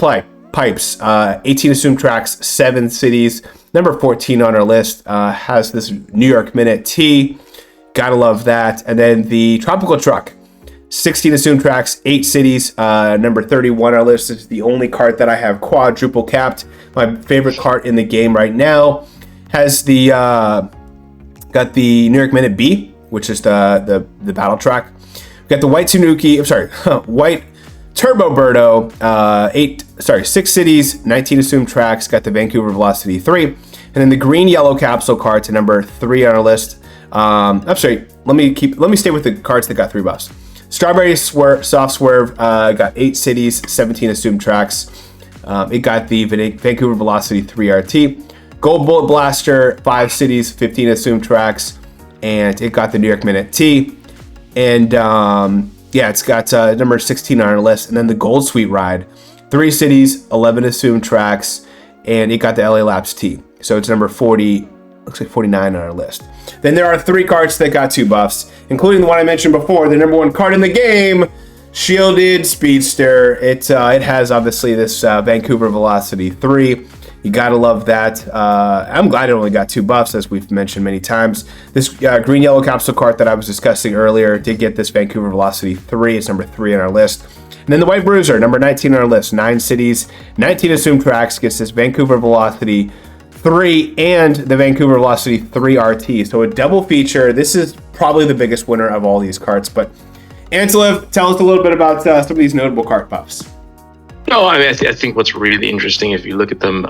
Pipes, 18 assumed tracks, 7 cities, number 14 on our list, has this New York Minute T. Gotta love that. And then the Tropical Truck, 16 assumed tracks, 8 cities, number 31 on our list. This is the only cart that I have quadruple capped. My favorite cart in the game right now. Has the got the New York Minute B, which is the battle track. We got the White White Turbo Birdo, 6 cities, 19 assumed tracks. Got the Vancouver Velocity 3, and then the Green Yellow Capsule cart to number 3 on our list. Let me stay with the carts that got 3 buffs. Strawberry Soft Swerve got 8 cities, 17 assumed tracks. It got the Vancouver Velocity 3 RT. Gold Bullet Blaster, 5 cities, 15 assumed tracks, and it got the New York Minute T. And it's got number 16 on our list. And then the Gold Suite Ride, 3 cities, 11 assumed tracks, and it got the LA Labs T. So it's number 40. Looks like 49 on our list. Then there are 3 carts that got 2 buffs, including the one I mentioned before, the number 1 cart in the game, Shielded Speedster. It has obviously this Vancouver Velocity 3. You gotta love that. I'm glad it only got 2 buffs, as we've mentioned many times. This Green Yellow Capsule cart that I was discussing earlier did get this Vancouver Velocity 3. It's number 3 on our list. And then the White Bruiser, number 19 on our list, 9 cities, 19 assumed tracks, gets this Vancouver Velocity 3 and the Vancouver Velocity 3 RT. So a double feature. This is probably the biggest winner of all these carts. But Antelev, tell us a little bit about some of these notable cart buffs. No, I mean, I think what's really interesting, if you look at them,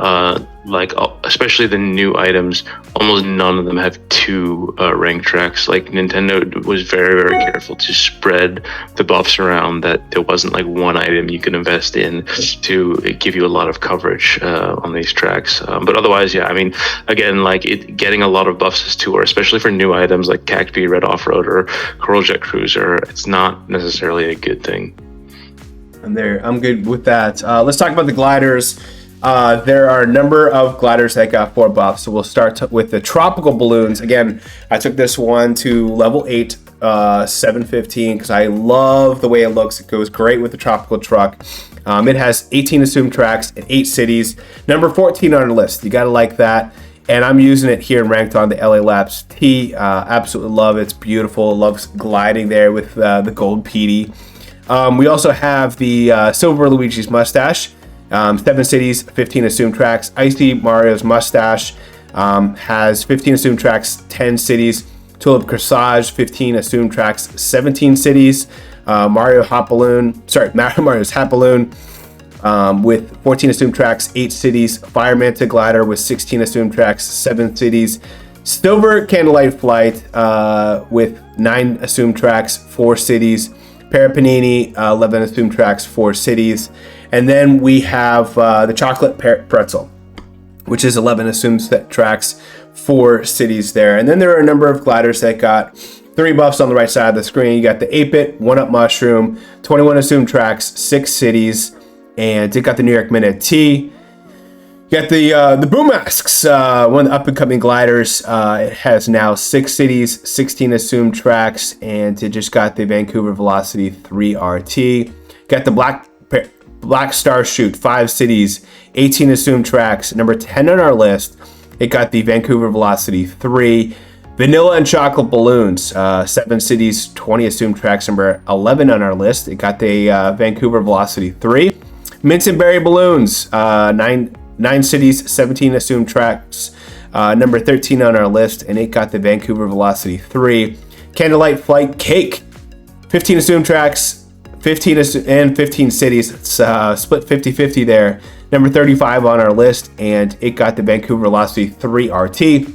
especially the new items, almost none of them have 2 rank tracks. Like, Nintendo was very, very careful to spread the buffs around, that there wasn't like one item you could invest in to give you a lot of coverage on these tracks. But otherwise, yeah, I mean, again, getting a lot of buffs is tour, especially for new items like Cacti, Red Off-Roader, Coral Jet Cruiser. It's not necessarily a good thing. I'm good with that. Let's talk about the gliders. There are a number of gliders that got 4 buffs. So we'll start with the tropical balloons. Again, I took this one to level 8, 715, because I love the way it looks. It goes great with the tropical truck. It has 18 assumed tracks and 8 cities. Number 14 on our list. You got to like that. And I'm using it here in ranked on the LA Labs T. Absolutely love it. It's beautiful. Loves gliding there with the gold PD. We also have the Silver Luigi's Mustache. 7 cities, 15 assumed tracks. Icy Mario's Mustache has 15 assumed tracks, 10 cities. Tulip Corsage, 15 assumed tracks, 17 cities. Mario's Hat Balloon with 14 assumed tracks, 8 cities. Fire Manta Glider with 16 assumed tracks, 7 cities. Silver Candlelight Flight with 9 assumed tracks, 4 cities. Parapanini, 11 assumed tracks, 4 cities. And then we have the Chocolate Pretzel, which is 11 assumed tracks, 4 cities there. And then there are a number of gliders that got 3 buffs on the right side of the screen. You got the 8-bit, 1-up Mushroom, 21 assumed tracks, 6 cities, and it got the New York Minute T. You got the Boom Masks, one of the up-and-coming gliders. It has now 6 cities, 16 assumed tracks, and it just got the Vancouver Velocity 3 RT. Got the Black Star Shoot, 5 cities, 18 assumed tracks. Number 10 on our list, it got the Vancouver Velocity 3. Vanilla and Chocolate Balloons, 7 cities, 20 assumed tracks. Number 11 on our list, it got the Vancouver Velocity 3. Mints and Berry Balloons, 9 cities, 17 assumed tracks. Number 13 on our list, and it got the Vancouver Velocity 3. Candlelight Flight Cake, 15 assumed tracks, 15 cities. It's split 50-50 there. Number 35 on our list, and it got the Vancouver Velocity 3 RT.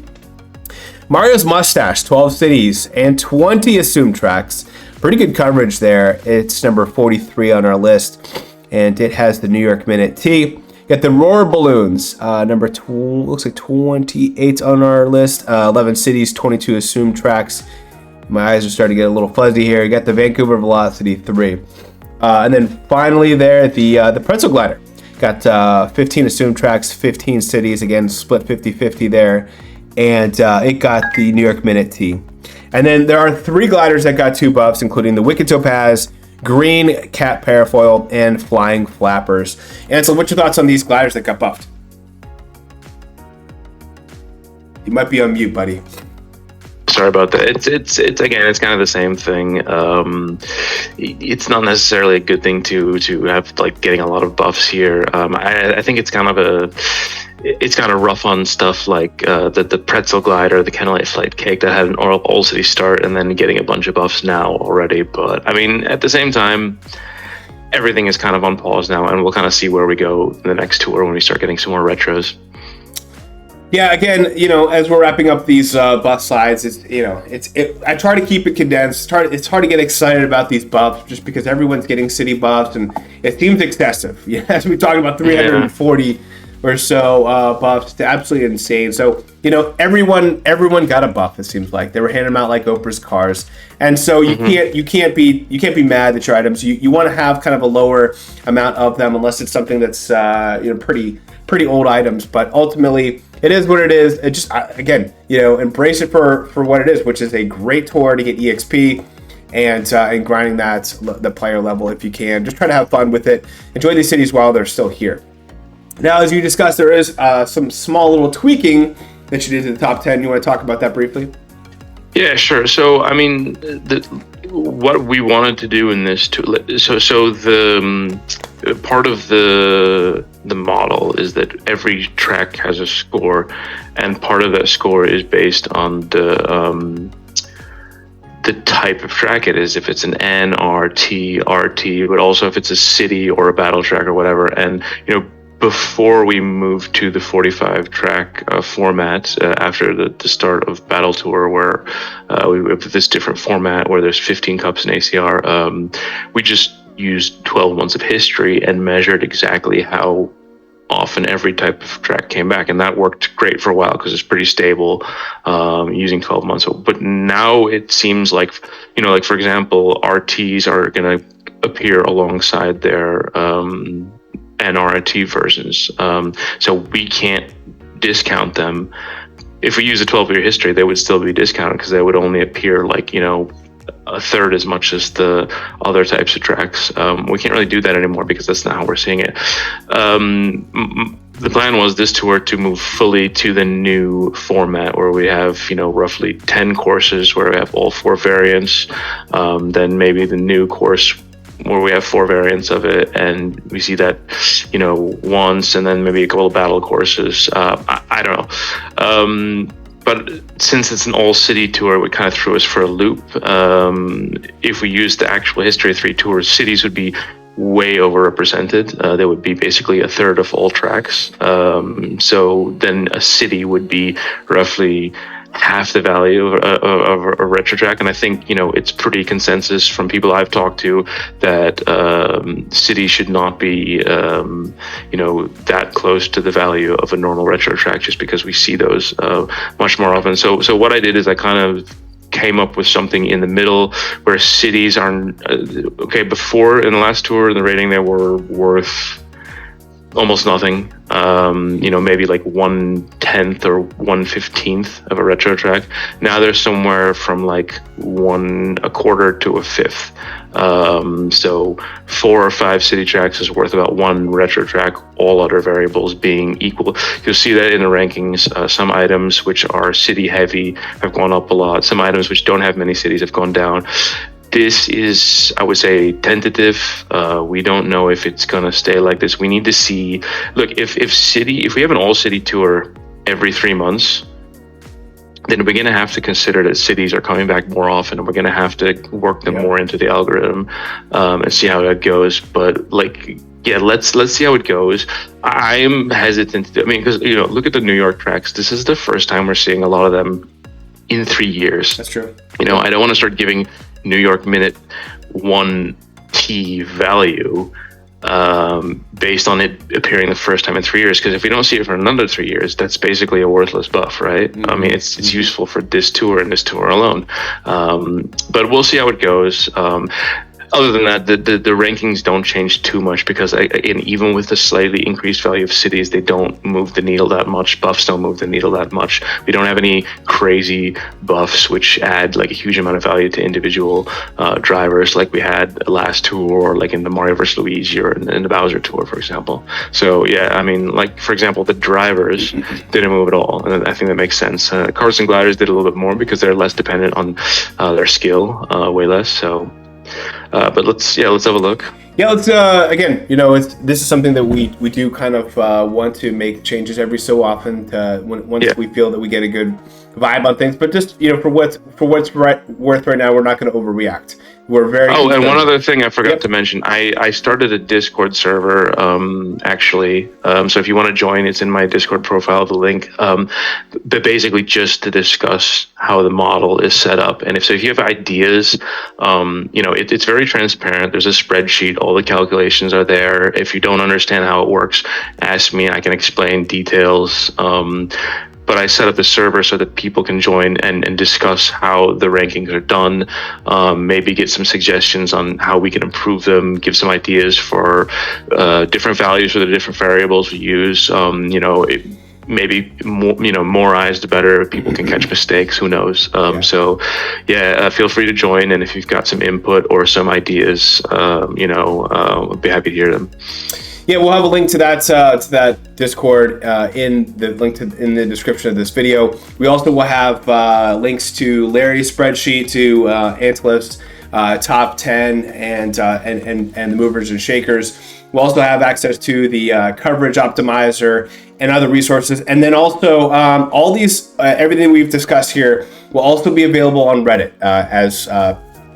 Mario's Mustache, 12 cities and 20 assumed tracks. Pretty good coverage there. It's number 43 on our list, and it has the New York Minute T. Got the Roar Balloons, looks like 28 on our list. 11 cities, 22 assumed tracks. My eyes are starting to get a little fuzzy here. You got the Vancouver Velocity 3. And then finally there, the Pretzel Glider. Got 15 assumed tracks, 15 cities. Again, split 50-50 there. And it got the New York Minute T. And then there are 3 gliders that got 2 buffs, including the Wicked Topaz, Green Cat Parafoil, and Flying Flappers. And so what's your thoughts on these gliders that got buffed? You might be on mute, buddy. Sorry about that. It's again, it's kind of the same thing. It's not necessarily a good thing to have like getting a lot of buffs here. I think it's kind of rough on stuff like the Pretzel Glider, the Candlelight Flight Cake that had an all city start and then getting a bunch of buffs now already. But I mean, at the same time, everything is kind of on pause now, and we'll kind of see where we go in the next tour when we start getting some more retros. Yeah, again, as we're wrapping up these buff slides, I try to keep it condensed. It's hard to get excited about these buffs just because everyone's getting city buffs, and it seems excessive. Yeah, as we talked about 340 or so buffs, it's absolutely insane. So everyone got a buff. It seems like they were handing them out like Oprah's cars, and so you can't be mad at your items. You want to have kind of a lower amount of them unless it's something that's pretty old items, but ultimately it is what it is. It just embrace it for what it is, which is a great tour to get EXP and grinding the player level if you can. Just try to have fun with it. Enjoy these cities while they're still here. Now, as you discussed, there is some small little tweaking that you did to the top 10. You want to talk about that briefly? Yeah, sure. So, I mean, what we wanted to do in this tool, so the part of the model is that every track has a score, and part of that score is based on the type of track it is, if it's an N, R, T, RT, but also if it's a city or a battle track or whatever. And before we moved to the 45 track format after the start of Battle Tour, where we have this different format where there's 15 cups in ACR, we just used 12 months of history and measured exactly how often every type of track came back, and that worked great for a while because it's pretty stable using 12 months. But now it seems like, like for example, RTs are going to appear alongside their and RT versions. So we can't discount them. If we use a 12-year history, they would still be discounted because they would only appear like, a third as much as the other types of tracks. We can't really do that anymore because that's not how we're seeing it. The plan was this tour to move fully to the new format where we have, roughly 10 courses where we have all 4 variants. Then maybe the new course where we have 4 variants of it, and we see that, once, and then maybe a couple of battle courses. I don't know. But since it's an all-city tour, it kind of threw us for a loop. If we use the actual History of 3 tours, cities would be way overrepresented. They would be basically a third of all tracks. So then a city would be roughly half the value of a retro track. And I think, it's pretty consensus from people I've talked to that cities should not be, that close to the value of a normal retro track, just because we see those much more often. So what I did is I kind of came up with something in the middle where cities aren't okay. Before, in the last tour, the rating, they were worth almost nothing. Maybe like 1/10 or 1/15 of a retro track. Now they're somewhere from like 1/4 to 1/5. So 4 or 5 city tracks is worth about 1 retro track, all other variables being equal. You'll see that in the rankings. Some items which are city heavy have gone up a lot. Some items which don't have many cities have gone down. This is, I would say, tentative. We don't know if it's gonna stay like this. We need to see. Look, if we have an all-city tour every 3 months, then we're gonna have to consider that cities are coming back more often, and we're gonna have to work them more into the algorithm and see how that goes. But let's see how it goes. I'm hesitant. Because look at the New York tracks. This is the first time we're seeing a lot of them in 3 years. That's true. I don't want to start giving New York minute 1T value based on it appearing the first time in 3 years, because if we don't see it for another 3 years, that's basically a worthless buff, right? Mm-hmm. It's useful for this tour and this tour alone, but we'll see how it goes. Other than that, the rankings don't change too much because, even with the slightly increased value of cities, they don't move the needle that much. Buffs don't move the needle that much. We don't have any crazy buffs which add like a huge amount of value to individual drivers like we had last tour, or like in the Mario vs. Luigi or in the Bowser tour, for example. So yeah, for example, the drivers didn't move at all, and I think that makes sense. Karts and gliders did a little bit more because they're less dependent on their skill, way less. So. But let's have a look. Yeah, let's again. This is something that we do kind of want to make changes every so often once we feel that we get a good vibe on things. But just for what's worth right now, we're not going to overreact. We're very. Oh, and one other thing I forgot to mention. I started a Discord server actually. So if you want to join, it's in my Discord profile, the link. But basically just to discuss how the model is set up. And if you have ideas, it's very transparent. There's a spreadsheet. All the calculations are there. If you don't understand how it works, ask me. I can explain details. But I set up the server so that people can join and discuss how the rankings are done, maybe get some suggestions on how we can improve them, give some ideas for different values for the different variables we use. Maybe more eyes the better. People can catch mistakes. Who knows? So feel free to join, and if you've got some input or some ideas, I'll be happy to hear them. Yeah, we'll have a link to that Discord in the description of this video. We also will have links to Larry's spreadsheet, to Antlif's top 10 and the movers and shakers. We'll also have access to the coverage optimizer and other resources, and then also all these everything we've discussed here will also be available on Reddit as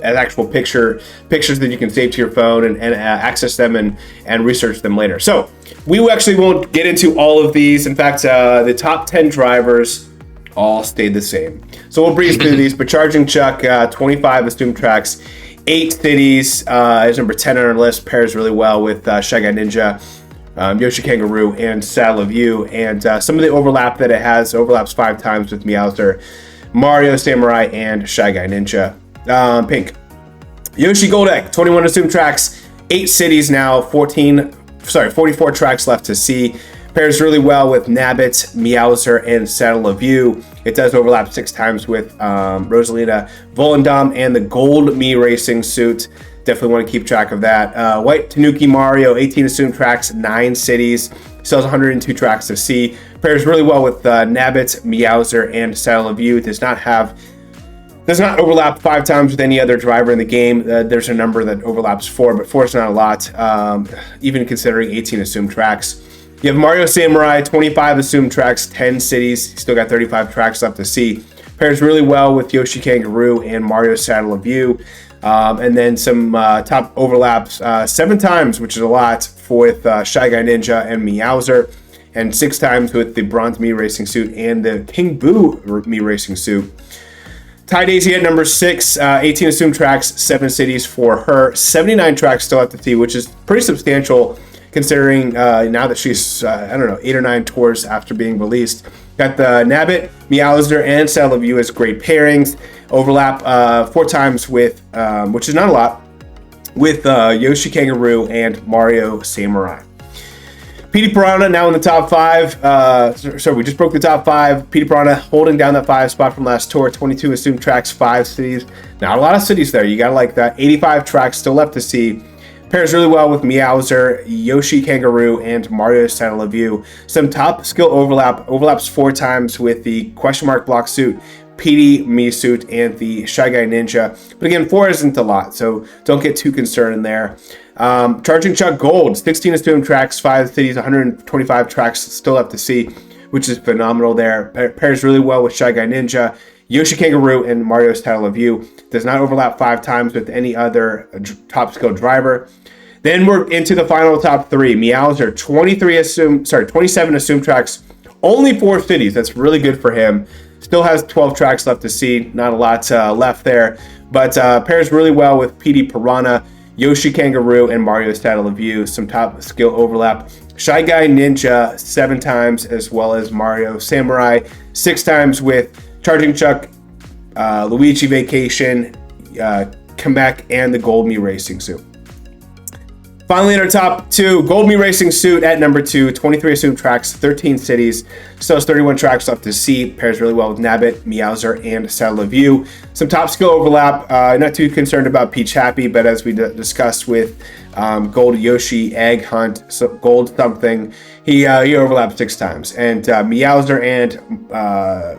actual pictures that you can save to your phone and access them and research them later. So we actually won't get into all of these. In fact, the top 10 drivers all stayed the same. So we'll breeze through these, but Charging Chuck, 25 assumed tracks, 8 cities, is number 10 on our list, pairs really well with Shy Guy Ninja, Yoshi Kangaroo, and Saddle of You. And some of the overlap that it has, overlaps 5 times with Meowser, Mario, Samurai, and Shy Guy Ninja. Pink. Yoshi Goldek, 21 assumed tracks, 8 cities now, 14 44 tracks left to see. Pairs really well with Nabbit, Meowser, and Saddle of You. It does overlap 6 times with Rosalina Volendam and the Gold Me Racing suit. Definitely want to keep track of that. White Tanuki Mario, 18 assumed tracks, 9 cities. Still has 102 tracks to see. Pairs really well with Nabbit, Meowser, and Saddle of You. Does not overlap 5 times with any other driver in the game. There's a number that overlaps 4, but 4 is not a lot, even considering 18 assumed tracks. You have Mario Samurai, 25 assumed tracks, 10 cities. Still got 35 tracks left to see. Pairs really well with Yoshi Kangaroo and Mario Saddle of You. And then some top overlaps 7 times, which is a lot, with Shy Guy Ninja and Meowser. And 6 times with the Bronze Me Racing suit and the King Boo Me Racing suit. Ty Daisy at number 6, 18 assumed tracks, 7 cities for her. 79 tracks still have to see, which is pretty substantial considering now that she's, 8 or 9 tours after being released. Got the Nabbit, Meowser, and Saddle of You as great pairings. Overlap 4 times with, which is not a lot, with Yoshi Kangaroo and Mario Samurai. Petey Piranha now in the top 5. We just broke the top 5. Petey Piranha holding down that 5 spot from last tour. 22 assumed tracks, 5 cities. Not a lot of cities there. You gotta like that. 85 tracks still left to see. Pairs really well with Meowser, Yoshi Kangaroo, and Mario Saddle of You. Some top skill overlaps 4 times with the question mark block suit, Petey Me suit, and the Shy Guy Ninja. But again, 4 isn't a lot, so don't get too concerned there. Charging Chuck Gold, 16 assumed tracks, 5 cities, 125 tracks still left to see, which is phenomenal there. Pairs really well with Shy Guy Ninja, Yoshi Kangaroo, and Mario Saddle of You. Does not overlap 5 times with any other top skill driver. Then we're into the final top 3. Meowser, 27 assumed tracks, only 4 cities. That's really good for him. Still has 12 tracks left to see. Not a lot left there, but pairs really well with Petey Piranha, Yoshi Kangaroo, and Mario Saddle of You. Some top skill overlap. Shy Guy Ninja 7 times, as well as Mario Samurai 6 times with Charging Chuck, Luigi Vacation, Kamek, and the Gold Me Racing suit. Finally, in our top 2, Gold Me Racing suit at number 2, 23 assumed tracks, 13 cities, still has 31 tracks left to see. Pairs really well with Nabbit, Meowser, and Saddle of You. Some top skill overlap. Not too concerned about Peach Happy, but as we discussed with Gold Yoshi, Egg Hunt, Gold something, he overlapped 6 times. And Meowser and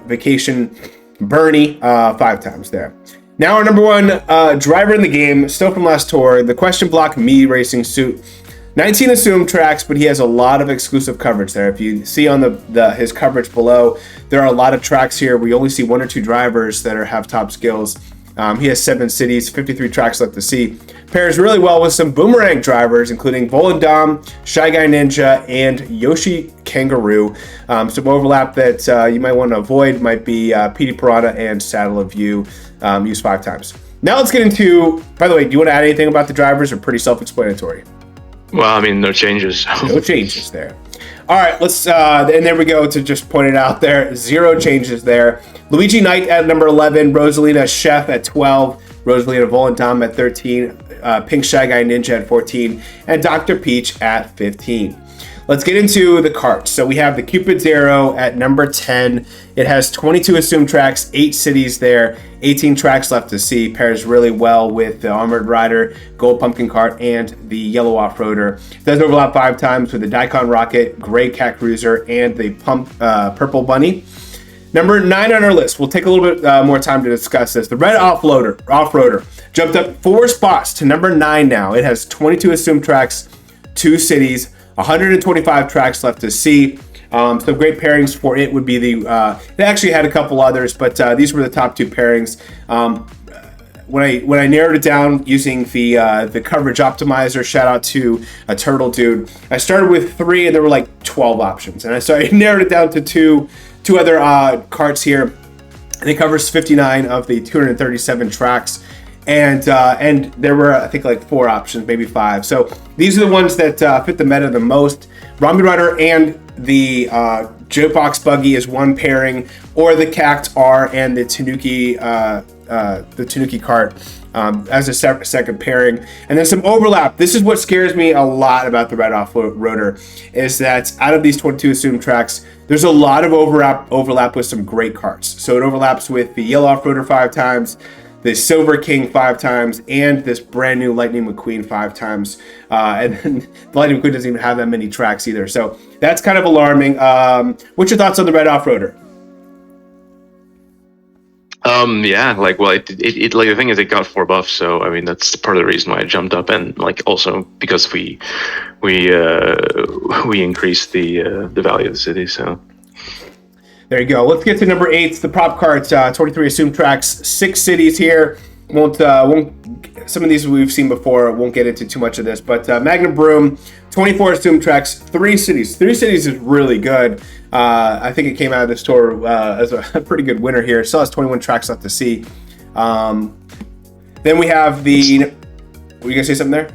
Vacation Bernie 5 times there. Now our number 1 driver in the game, still from last tour, the question block Me Racing suit. 19 assumed tracks, but he has a lot of exclusive coverage there. If you see on his coverage below, there are a lot of tracks here. We only see 1 or 2 drivers that have top skills. He has 7 cities, 53 tracks left to see. Pairs really well with some boomerang drivers, including Volendam, Shy Guy Ninja, and Yoshi Kangaroo. Some overlap that you might want to avoid might be Petey Piranha and Saddle of You, used 5 times. Now let's get into, by the way, do you want to add anything about the drivers, or pretty self-explanatory? Well, I mean, no changes. No changes there. All right, let's, and there we go, to just point it out there. 0 changes there. Luigi Knight at number 11, Rosalina Chef at 12, Rosalina Volendam at 13, Pink Shy Guy Ninja at 14, and Dr. Peach at 15. Let's get into the carts. So we have the Cupid's Arrow at number 10. It has 22 assumed tracks, 8 cities there, 18 tracks left to see. Pairs really well with the Armored Rider, Gold Pumpkin Cart, and the Yellow Off-Roader. It does overlap 5 times with the Daikon Rocket, Gray Cat Cruiser, and the Purple Bunny. Number 9 on our list. We'll take a little bit more time to discuss this. The Red Off-Roader jumped up 4 spots to number 9 now. It has 22 assumed tracks, 2 cities, 125 tracks left to see. Some great pairings for it would be they actually had a couple others, but these were the top 2 pairings. When I narrowed it down using the coverage optimizer, shout out to a turtle dude, I started with 3 and there were like 12 options, and so I narrowed it down to two other carts here, and it covers 59 of the 237 tracks. And there were, I think, like 4 options, maybe 5. So these are the ones that fit the meta the most. Romby Rider and the Jukebox Buggy is one pairing, or the Cact R and the Tanuki Cart as a second pairing. And then some overlap. This is what scares me a lot about the red off-roader, is that out of these 22 assumed tracks, there's a lot of overlap with some great karts. So it overlaps with the yellow off-roader 5 times, the Silver King 5 times, and this brand new Lightning McQueen 5 times. And then the Lightning McQueen doesn't even have that many tracks either. So that's kind of alarming. What's your thoughts on the red off-roader? Yeah, like, well, it like, the thing is, it got 4 buffs, so I mean that's part of the reason why I jumped up, and like also because we increased the value of the city. So there you go. Let's get to number 8, the prop carts. 23 assumed tracks, 6 cities here. Won't some of these we've seen before. Won't get into too much of this, but Magnum Broom, 24 assumed tracks, 3 cities. 3 cities is really good. I think it came out of this tour as a pretty good winner here. Still has 21 tracks left to see. Then we have the. Were you gonna say something there?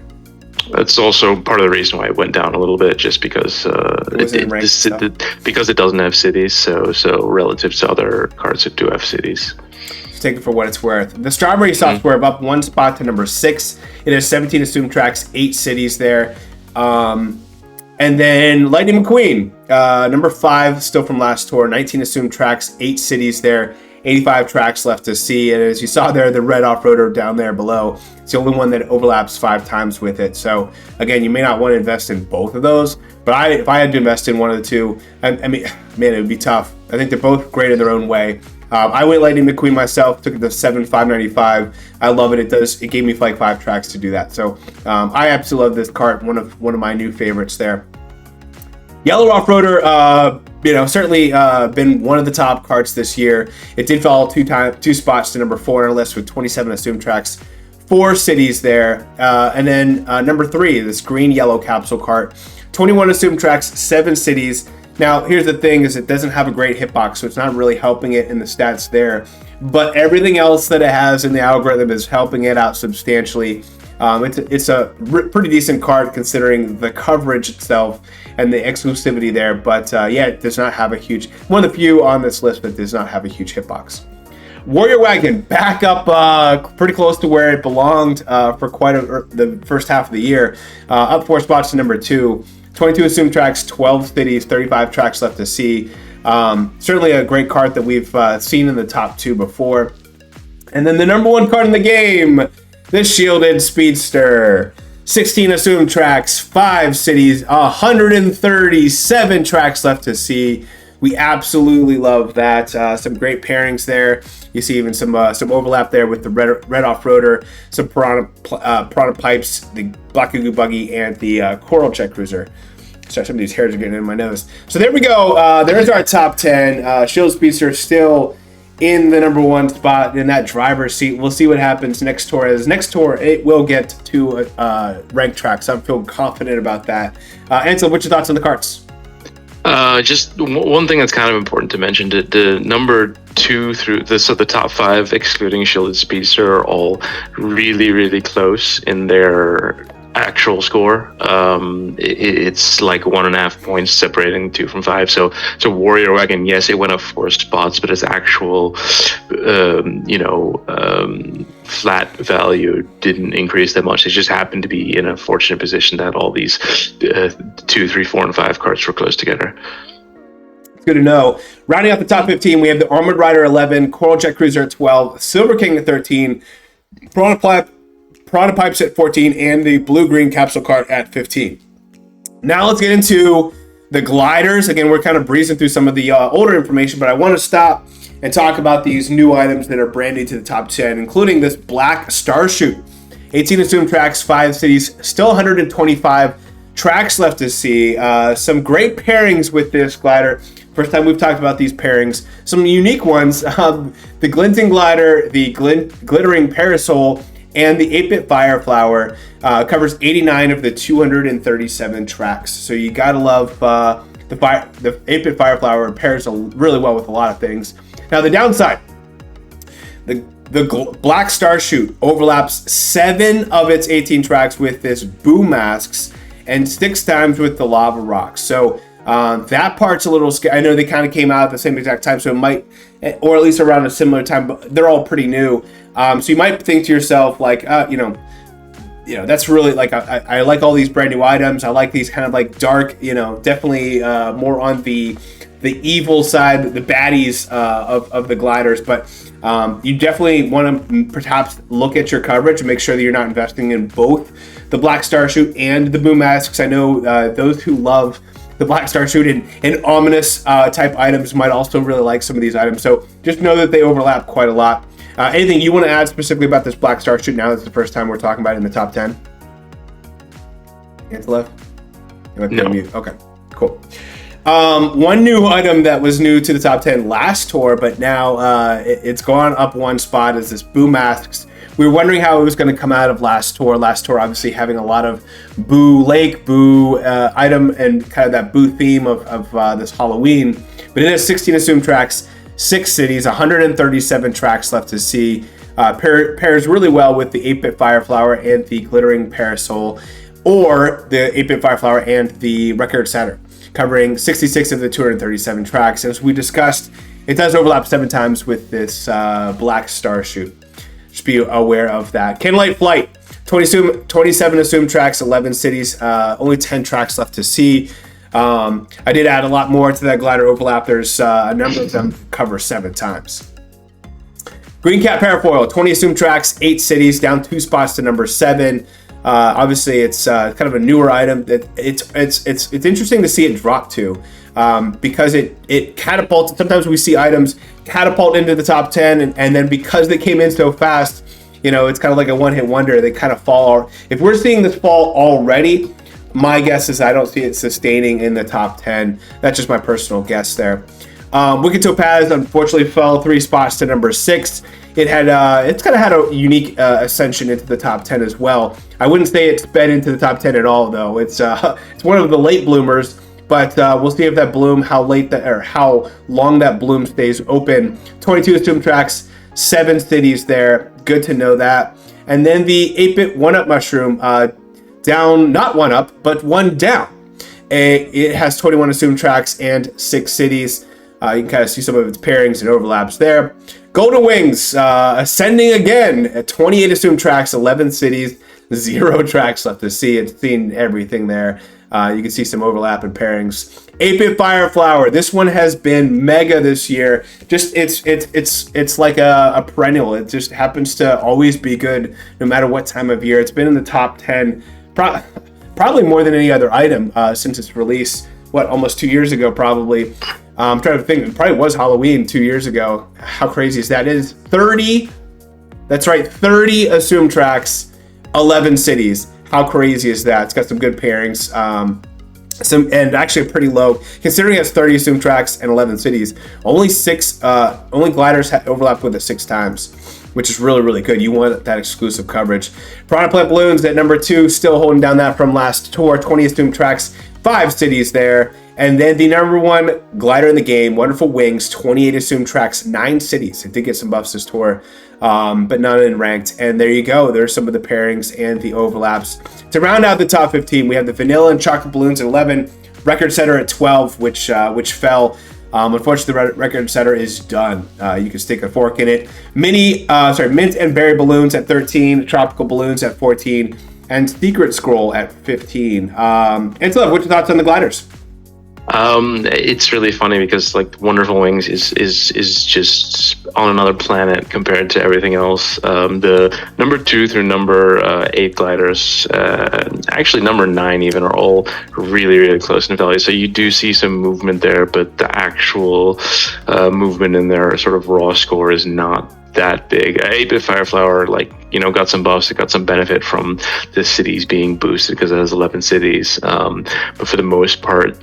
That's also part of the reason why it went down a little bit, just because because it doesn't have cities. So relative to other cards that do have cities. Take it for what it's worth. The Strawberry Software up 1 spot to number 6. It has 17 assumed tracks, 8 cities there. And then Lightning McQueen, number 5, still from last tour, 19 assumed tracks, 8 cities there, 85 tracks left to see. And as you saw there, the red off-roader down there below, it's the only one that overlaps 5 times with it. So again, you may not want to invest in both of those, but if I had to invest in one of the two, I mean, man, it would be tough. I think they're both great in their own way. I went Lightning McQueen myself, took it to 7,595. I love it. It gave me like 5 tracks to do that. So I absolutely love this cart. One of my new favorites there. Yellow off-roader, certainly been one of the top carts this year. It did fall 2 spots to number 4 on our list with 27 assumed tracks, 4 cities there. And then number 3, this green yellow capsule cart, 21 assumed tracks, 7 cities. Now, here's the thing, is it doesn't have a great hitbox, so it's not really helping it in the stats there. But everything else that it has in the algorithm is helping it out substantially. It's a pretty decent card considering the coverage itself and the exclusivity there. But yeah, it does not have a huge, one of the few on this list that does not have a huge hitbox. Warrior Wagon back up pretty close to where it belonged for the first half of the year. Up 4 spots to number 2. 22 assumed tracks, 12 cities, 35 tracks left to see. Certainly a great card that we've seen in the top 2 before. And then the number 1 card in the game, the Shielded Speedster. 16 assumed tracks, 5 cities, 137 tracks left to see. We absolutely love that. Some great pairings there. You see even some overlap there with the red off-roader, some Piranha Pipes, the Black Goo Buggy, and the Coral Jet Cruiser. Sorry, some of these hairs are getting in my nose. So there we go. There's our top 10. Shielded Speedster still in the number 1 spot in that driver's seat. We'll see what happens next tour. As next tour, it will get to ranked tracks. I feel confident about that. Ansel, what's your thoughts on the carts? Just one thing that's kind of important to mention: the number 2 through the top 5, excluding Shielded Speedster, are all really, really close in their actual score. It's like 1.5 points separating 2 from 5. So Warrior Wagon, yes, it went up 4 spots, but its actual flat value didn't increase that much. It just happened to be in a fortunate position that all these 2, 3, 4, and 5 carts were close together. It's good to know. Rounding out the top 15, we have the Armored Rider 11, Coral Jet Cruiser at 12, Silver King at 13, Piranha Pipes at 14, and the Blue-Green Capsule Cart at 15. Now let's get into the gliders. Again, we're kind of breezing through some of the older information, but I want to stop and talk about these new items that are brand new to the top 10, including this Black Starchute. 18 assumed tracks, 5 cities, still 125 tracks left to see. Some great pairings with this glider. First time we've talked about these pairings. Some unique ones. The Glinting Glider, the Glittering Parasol, and the 8-Bit Fireflower covers 89 of the 237 tracks. So you gotta love the 8-Bit Fireflower. Pairs really well with a lot of things. Now the downside, the Black Starchute overlaps 7 of its 18 tracks with this Boom Masks and 6 times with the Lava Rocks. So That part's a little scary. I know they kind of came out at the same exact time, so it might, or at least around a similar time, but they're all pretty new. So you might think to yourself, like, that's really like, I like all these brand new items. I like these kind of like dark, definitely more on the evil side, the baddies of the gliders. But you definitely want to perhaps look at your coverage and make sure that you're not investing in both the Black Star Chute and the boom masks. I know those who love the Black Star Chute and ominous type items might also really like some of these items. So just know that they overlap quite a lot. Anything you want to add specifically about this Black Star Chute now that it's the first time we're talking about it in the top 10? Hands left? No. Okay, cool. One new item that was new to the top 10 last tour, but now it's gone up one spot, is this Boo Masks. We were wondering how it was going to come out of last tour. Last tour, obviously, having a lot of Boo Lake, Boo item, and kind of that Boo theme of this Halloween. But it has 16 assumed tracks, 6 cities, 137 tracks left to see. Pairs really well with the 8-Bit Fireflower and the Glittering Parasol, or the 8-Bit Fireflower and the Record Setter, covering 66 of the 237 tracks. As we discussed, it does overlap 7 times with this Black Star Chute. Just be aware of that. Candlelight Flight, 27 assumed tracks, 11 cities, only 10 tracks left to see. I did add a lot more to that glider overlap. There's a number of them cover 7 times. Green Cat Parafoil, 20 assumed tracks, 8 cities, down 2 spots to number 7. Obviously, it's kind of a newer item. It's interesting to see it drop to because it catapults. Sometimes we see items catapult into the top 10, and then because they came in so fast, it's kind of like a one-hit wonder. They kind of fall. If we're seeing this fall already, my guess is I don't see it sustaining in the top 10. That's just my personal guess there. Wicked Topaz unfortunately fell 3 spots to number 6. It's kind of had a unique ascension into the top 10 as well. I wouldn't say it sped into the top 10 at all, though. It's one of the late bloomers, but we'll see if that bloom, how long that bloom stays open. 22 assumed tracks, 7 cities there. Good to know that. And then the 8-Bit 1-Up Mushroom, down, not 1-up, but 1 down. It has 21 assumed tracks and 6 cities. You can kind of see some of its pairings and overlaps there. Golden Wings, ascending again at 28 assumed tracks, 11 cities, 0 tracks left to see. It's seen everything there. You can see some overlap and pairings. 8-Bit Fireflower, this one has been mega this year. Just it's like a perennial. It just happens to always be good no matter what time of year. It's been in the top 10, probably more than any other item since its release. Almost 2 years ago, probably. I'm trying to think, it probably was Halloween 2 years ago. How crazy is that? It is 30, that's right, 30 assumed tracks, 11 cities. How crazy is that? It's got some good pairings, and actually pretty low, considering it has 30 assumed tracks and 11 cities. Only gliders overlapped with it 6 times, which is really, really good. You want that exclusive coverage. Piranha Plant Balloons at number 2, still holding down that from last tour, 20 assumed tracks, 5 cities there. And then the number 1 glider in the game, Wonderful Wings, 28 assumed tracks, 9 cities. It did get some buffs this tour, but none in ranked. And there you go. There's some of the pairings and the overlaps. To round out the top 15, we have the Vanilla and Chocolate Balloons at 11, Record Setter at 12, which fell. Unfortunately, the Record Setter is done. You can stick a fork in it. Mint and Berry Balloons at 13, Tropical Balloons at 14, and Secret Scroll at 15. And so, what's your thoughts on the gliders? It's really funny because like Wonderful Wings is just on another planet compared to everything else. The number 2 through number 8 gliders, actually number 9 even, are all really, really close in value. So you do see some movement there, but the actual movement in their sort of raw score is not that big. 8-Bit Fireflower, got some buffs. It got some benefit from the cities being boosted because it has 11 cities. But for the most part,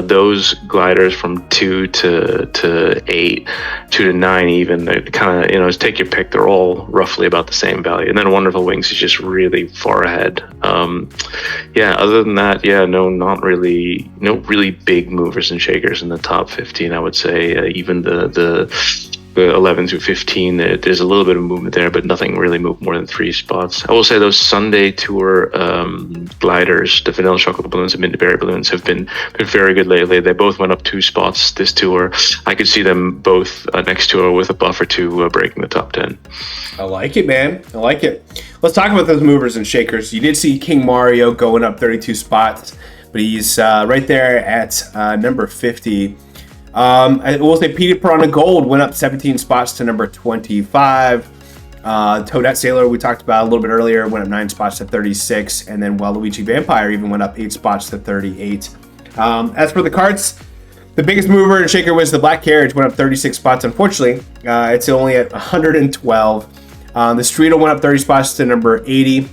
those gliders from 2 to 8, 2 to 9 even, they're kind of, take your pick. They're all roughly about the same value. And then Wonderful Wings is just really far ahead. Other than that, no really big movers and shakers in the top 15, I would say. Even the the 11 through 15, there's a little bit of movement there, but nothing really moved more than 3 spots. I will say those Sunday Tour gliders, the vanilla chocolate balloons and mint berry balloons, have been very good lately. They both went up 2 spots this tour. I could see them both next tour with a buff or 2 breaking the top 10. I like it, man. I like it. Let's talk about those movers and shakers. You did see King Mario going up 32 spots, but he's right there at number 50. I will say Peter Piranha Gold went up 17 spots to number 25. Toadette Sailor, we talked about a little bit earlier, went up 9 spots to 36. And then Waluigi Vampire even went up 8 spots to 38. As for the carts, the biggest mover and shaker was the Black Carriage, went up 36 spots. Unfortunately, it's only at 112. The Streetle went up 30 spots to number 80.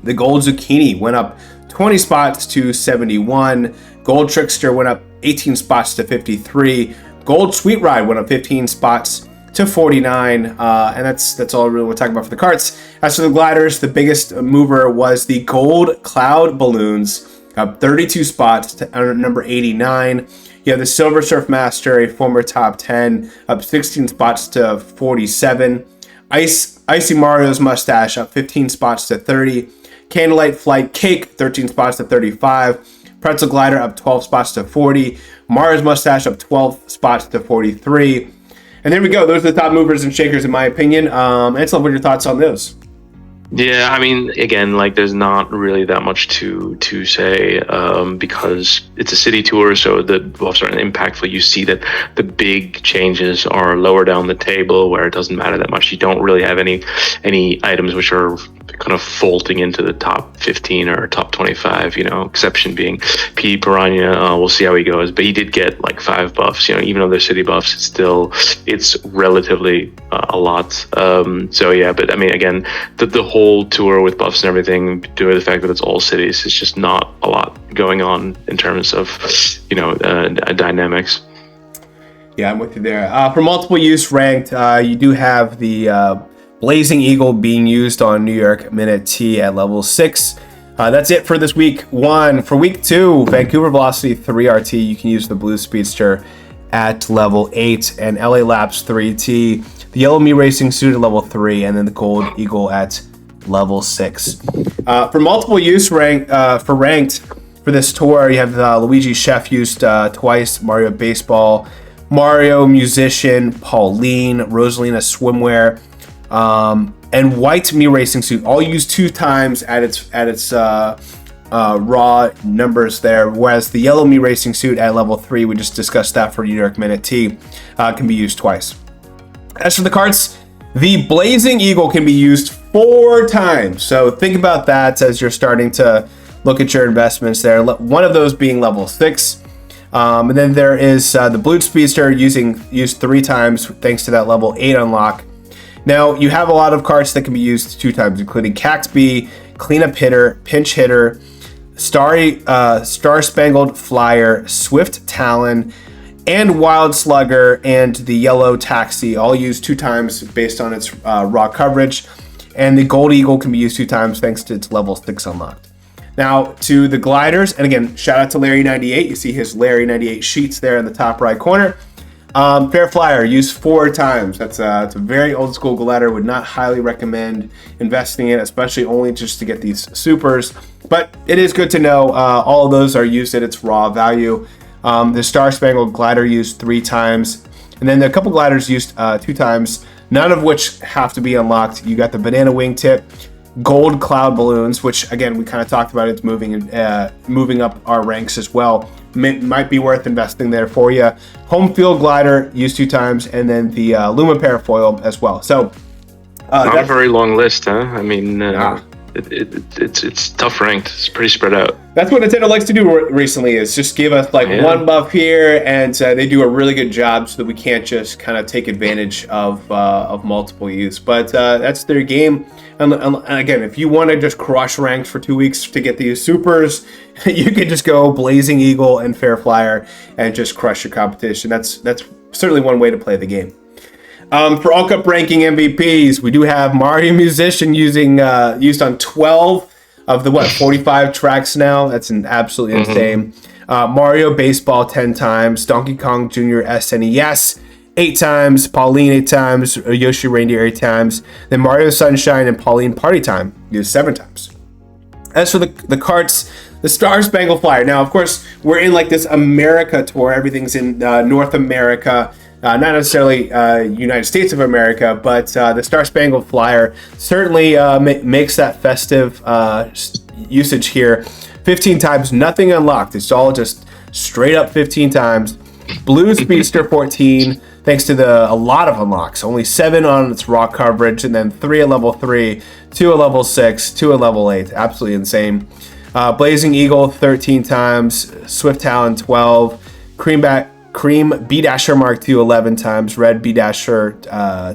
The Gold Zucchini went up 20 spots to 71. Gold Trickster went up 18 spots to 53. Gold Sweet Ride went up 15 spots to 49. And that's all I really want to talk about for the carts. As for the gliders, the biggest mover was the Gold Cloud Balloons, up 32 spots to number 89. You have the Silver Surf Master, a former top 10, up 16 spots to 47. Icy Mario's Mustache up 15 spots to 30. Candlelight Flight Cake, 13 spots to 35. Pretzel Glider up 12 spots to 40. Mario's Mustache up 12 spots to 43. And there we go. Those are the top movers and shakers in my opinion. Ansel, what are your thoughts on those? Yeah, I mean, again, like there's not really that much to say because it's a city tour, so the buffs are impactful. You see that the big changes are lower down the table where it doesn't matter that much. You don't really have any items which are kind of faulting into the top 15 or top 25, exception being P. Piranha. We'll see how he goes, but he did get like 5 buffs, even though they're city buffs, it's relatively a lot. So yeah, but I mean, again, the whole tour with buffs and everything, due to the fact that it's all cities, it's just not a lot going on in terms of, dynamics. Yeah, I'm with you there. For multiple use ranked, you do have the Blazing Eagle being used on New York Minute T at level 6. That's it for this week 1. For week 2, Vancouver Velocity 3RT, you can use the Blue Speedster at level 8, and LA Laps 3T, the Yellow Me Racing Suit at level 3, and then the Gold Eagle at level 6. For multiple use ranked for this tour, you have Luigi Chef used twice, Mario Baseball, Mario Musician, Pauline, Rosalina Swimwear, and White Me Racing Suit, all used 2 times at its raw numbers there, whereas the Yellow Me Racing Suit at level 3, we just discussed that for New York Minute T, can be used twice. As for the carts, the Blazing Eagle can be used 4 times, so think about that as you're starting to look at your investments there, one of those being level 6. And then there is the Blue Speedster used 3 times thanks to that level 8 unlock. Now, you have a lot of carts that can be used 2 times, including Caxby, Cleanup Hitter, Pinch Hitter, Star Spangled Flyer, Swift Talon, and Wild Slugger, and the Yellow Taxi, all used 2 times based on its raw coverage. And the Gold Eagle can be used 2 times thanks to its level 6 unlocked. Now, to the gliders, and again, shout out to Larry98. You see his Larry98 sheets there in the top right corner. Fair Flyer, used 4 times. It's a very old school glider. Would not highly recommend investing in it, especially only just to get these supers. But it is good to know all of those are used at its raw value. The Star Spangled Glider used 3 times. And then a couple gliders used 2 times, none of which have to be unlocked. You got the Banana Wingtip, Gold Cloud Balloons, which again, we kind of talked about. It's moving up our ranks as well. Might be worth investing there for you. Home Field Glider used 2 times, and then the Luma Parafoil as well. So not a very long list, huh? I mean, it's tough ranked. It's pretty spread out. That's what Nintendo likes to do recently, is just give us one buff here, and they do a really good job so that we can't just kind of take advantage of multiple use. But that's their game. And again, if you want to just crush ranks for 2 weeks to get these supers, you can just go Blazing Eagle and Fair Flyer and just crush your competition. That's certainly one way to play the game. For All Cup ranking MVPs, we do have Mario Musician used on 12 of the 45 tracks now. That's absolutely insane. Mario Baseball 10 times, Donkey Kong Jr. SNES, 8 times, Pauline 8 times, Yoshi Reindeer 8 times, then Mario Sunshine and Pauline Party Time used 7 times. As for the Karts, the Star Spangled Flyer. Now, of course, we're in like this America tour. Everything's in North America, not necessarily United States of America, but the Star Spangled Flyer certainly makes that festive usage here. 15 times, nothing unlocked. It's all just straight up 15 times. Blue Speedster 14, thanks to a lot of unlocks. Only 7 on its raw coverage, and then 3 at level 3, 2 at level 6, 2 at level 8. Absolutely insane. Blazing Eagle 13 times, Swift Talon 12, Cream B-Dasher Mark II 11 times, Red B-Dasher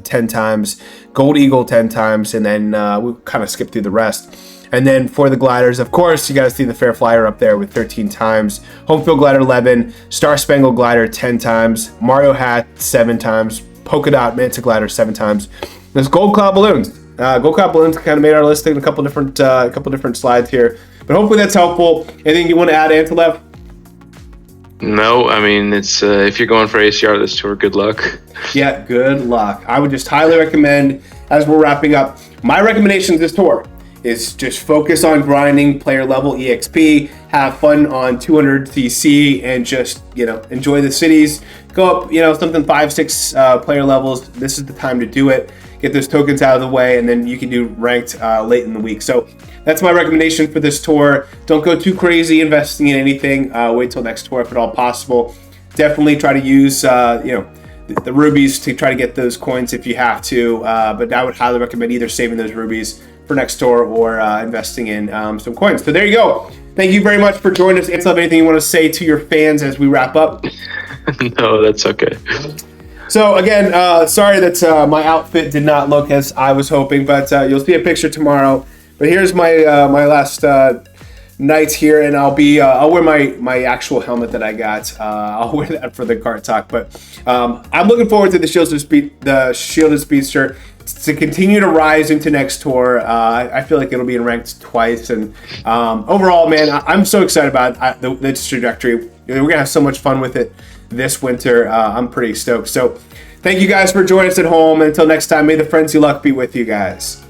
10 times, Gold Eagle 10 times, and then we kind of skip through the rest. And then for the gliders, of course, you got to see the Fair Flyer up there with 13 times, Home Field Glider 11, Star Spangled Glider 10 times, Mario Hat 7 times, Polka Dot Manta Glider 7 times. There's Gold Cloud Balloons. Gold Cloud Balloons kind of made our list in a couple different slides here. But hopefully that's helpful. Anything you want to add, Antolev? No, I mean, it's if you're going for ACR this tour, good luck. Yeah, good luck. I would just highly recommend, as we're wrapping up, my recommendation this tour is just focus on grinding player level EXP, have fun on 200 TC, and just, enjoy the cities. Go up, something 5-6 player levels. This is the time to do it. Get those tokens out of the way, and then you can do ranked late in the week. So that's my recommendation for this tour. Don't go too crazy investing in anything. Wait till next tour if at all possible. Definitely try to use, the rubies to try to get those coins if you have to. But I would highly recommend either saving those rubies for next tour or investing in some coins. So there you go. Thank you very much for joining us. Antolev, anything you want to say to your fans as we wrap up? No, that's okay. So again, sorry that my outfit did not look as I was hoping, but you'll see a picture tomorrow. But here's my my last night here, and I'll wear my actual helmet that I got. I'll wear that for the Kart Talk. But I'm looking forward to the Shielded Speedster to continue to rise into next tour. I feel like it'll be ranked twice, and overall, man, I'm so excited about this trajectory. We're gonna have so much fun with it this winter. I'm pretty stoked. So thank you guys for joining us at home. Until next time, may the frenzy luck be with you guys.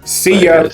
See ya.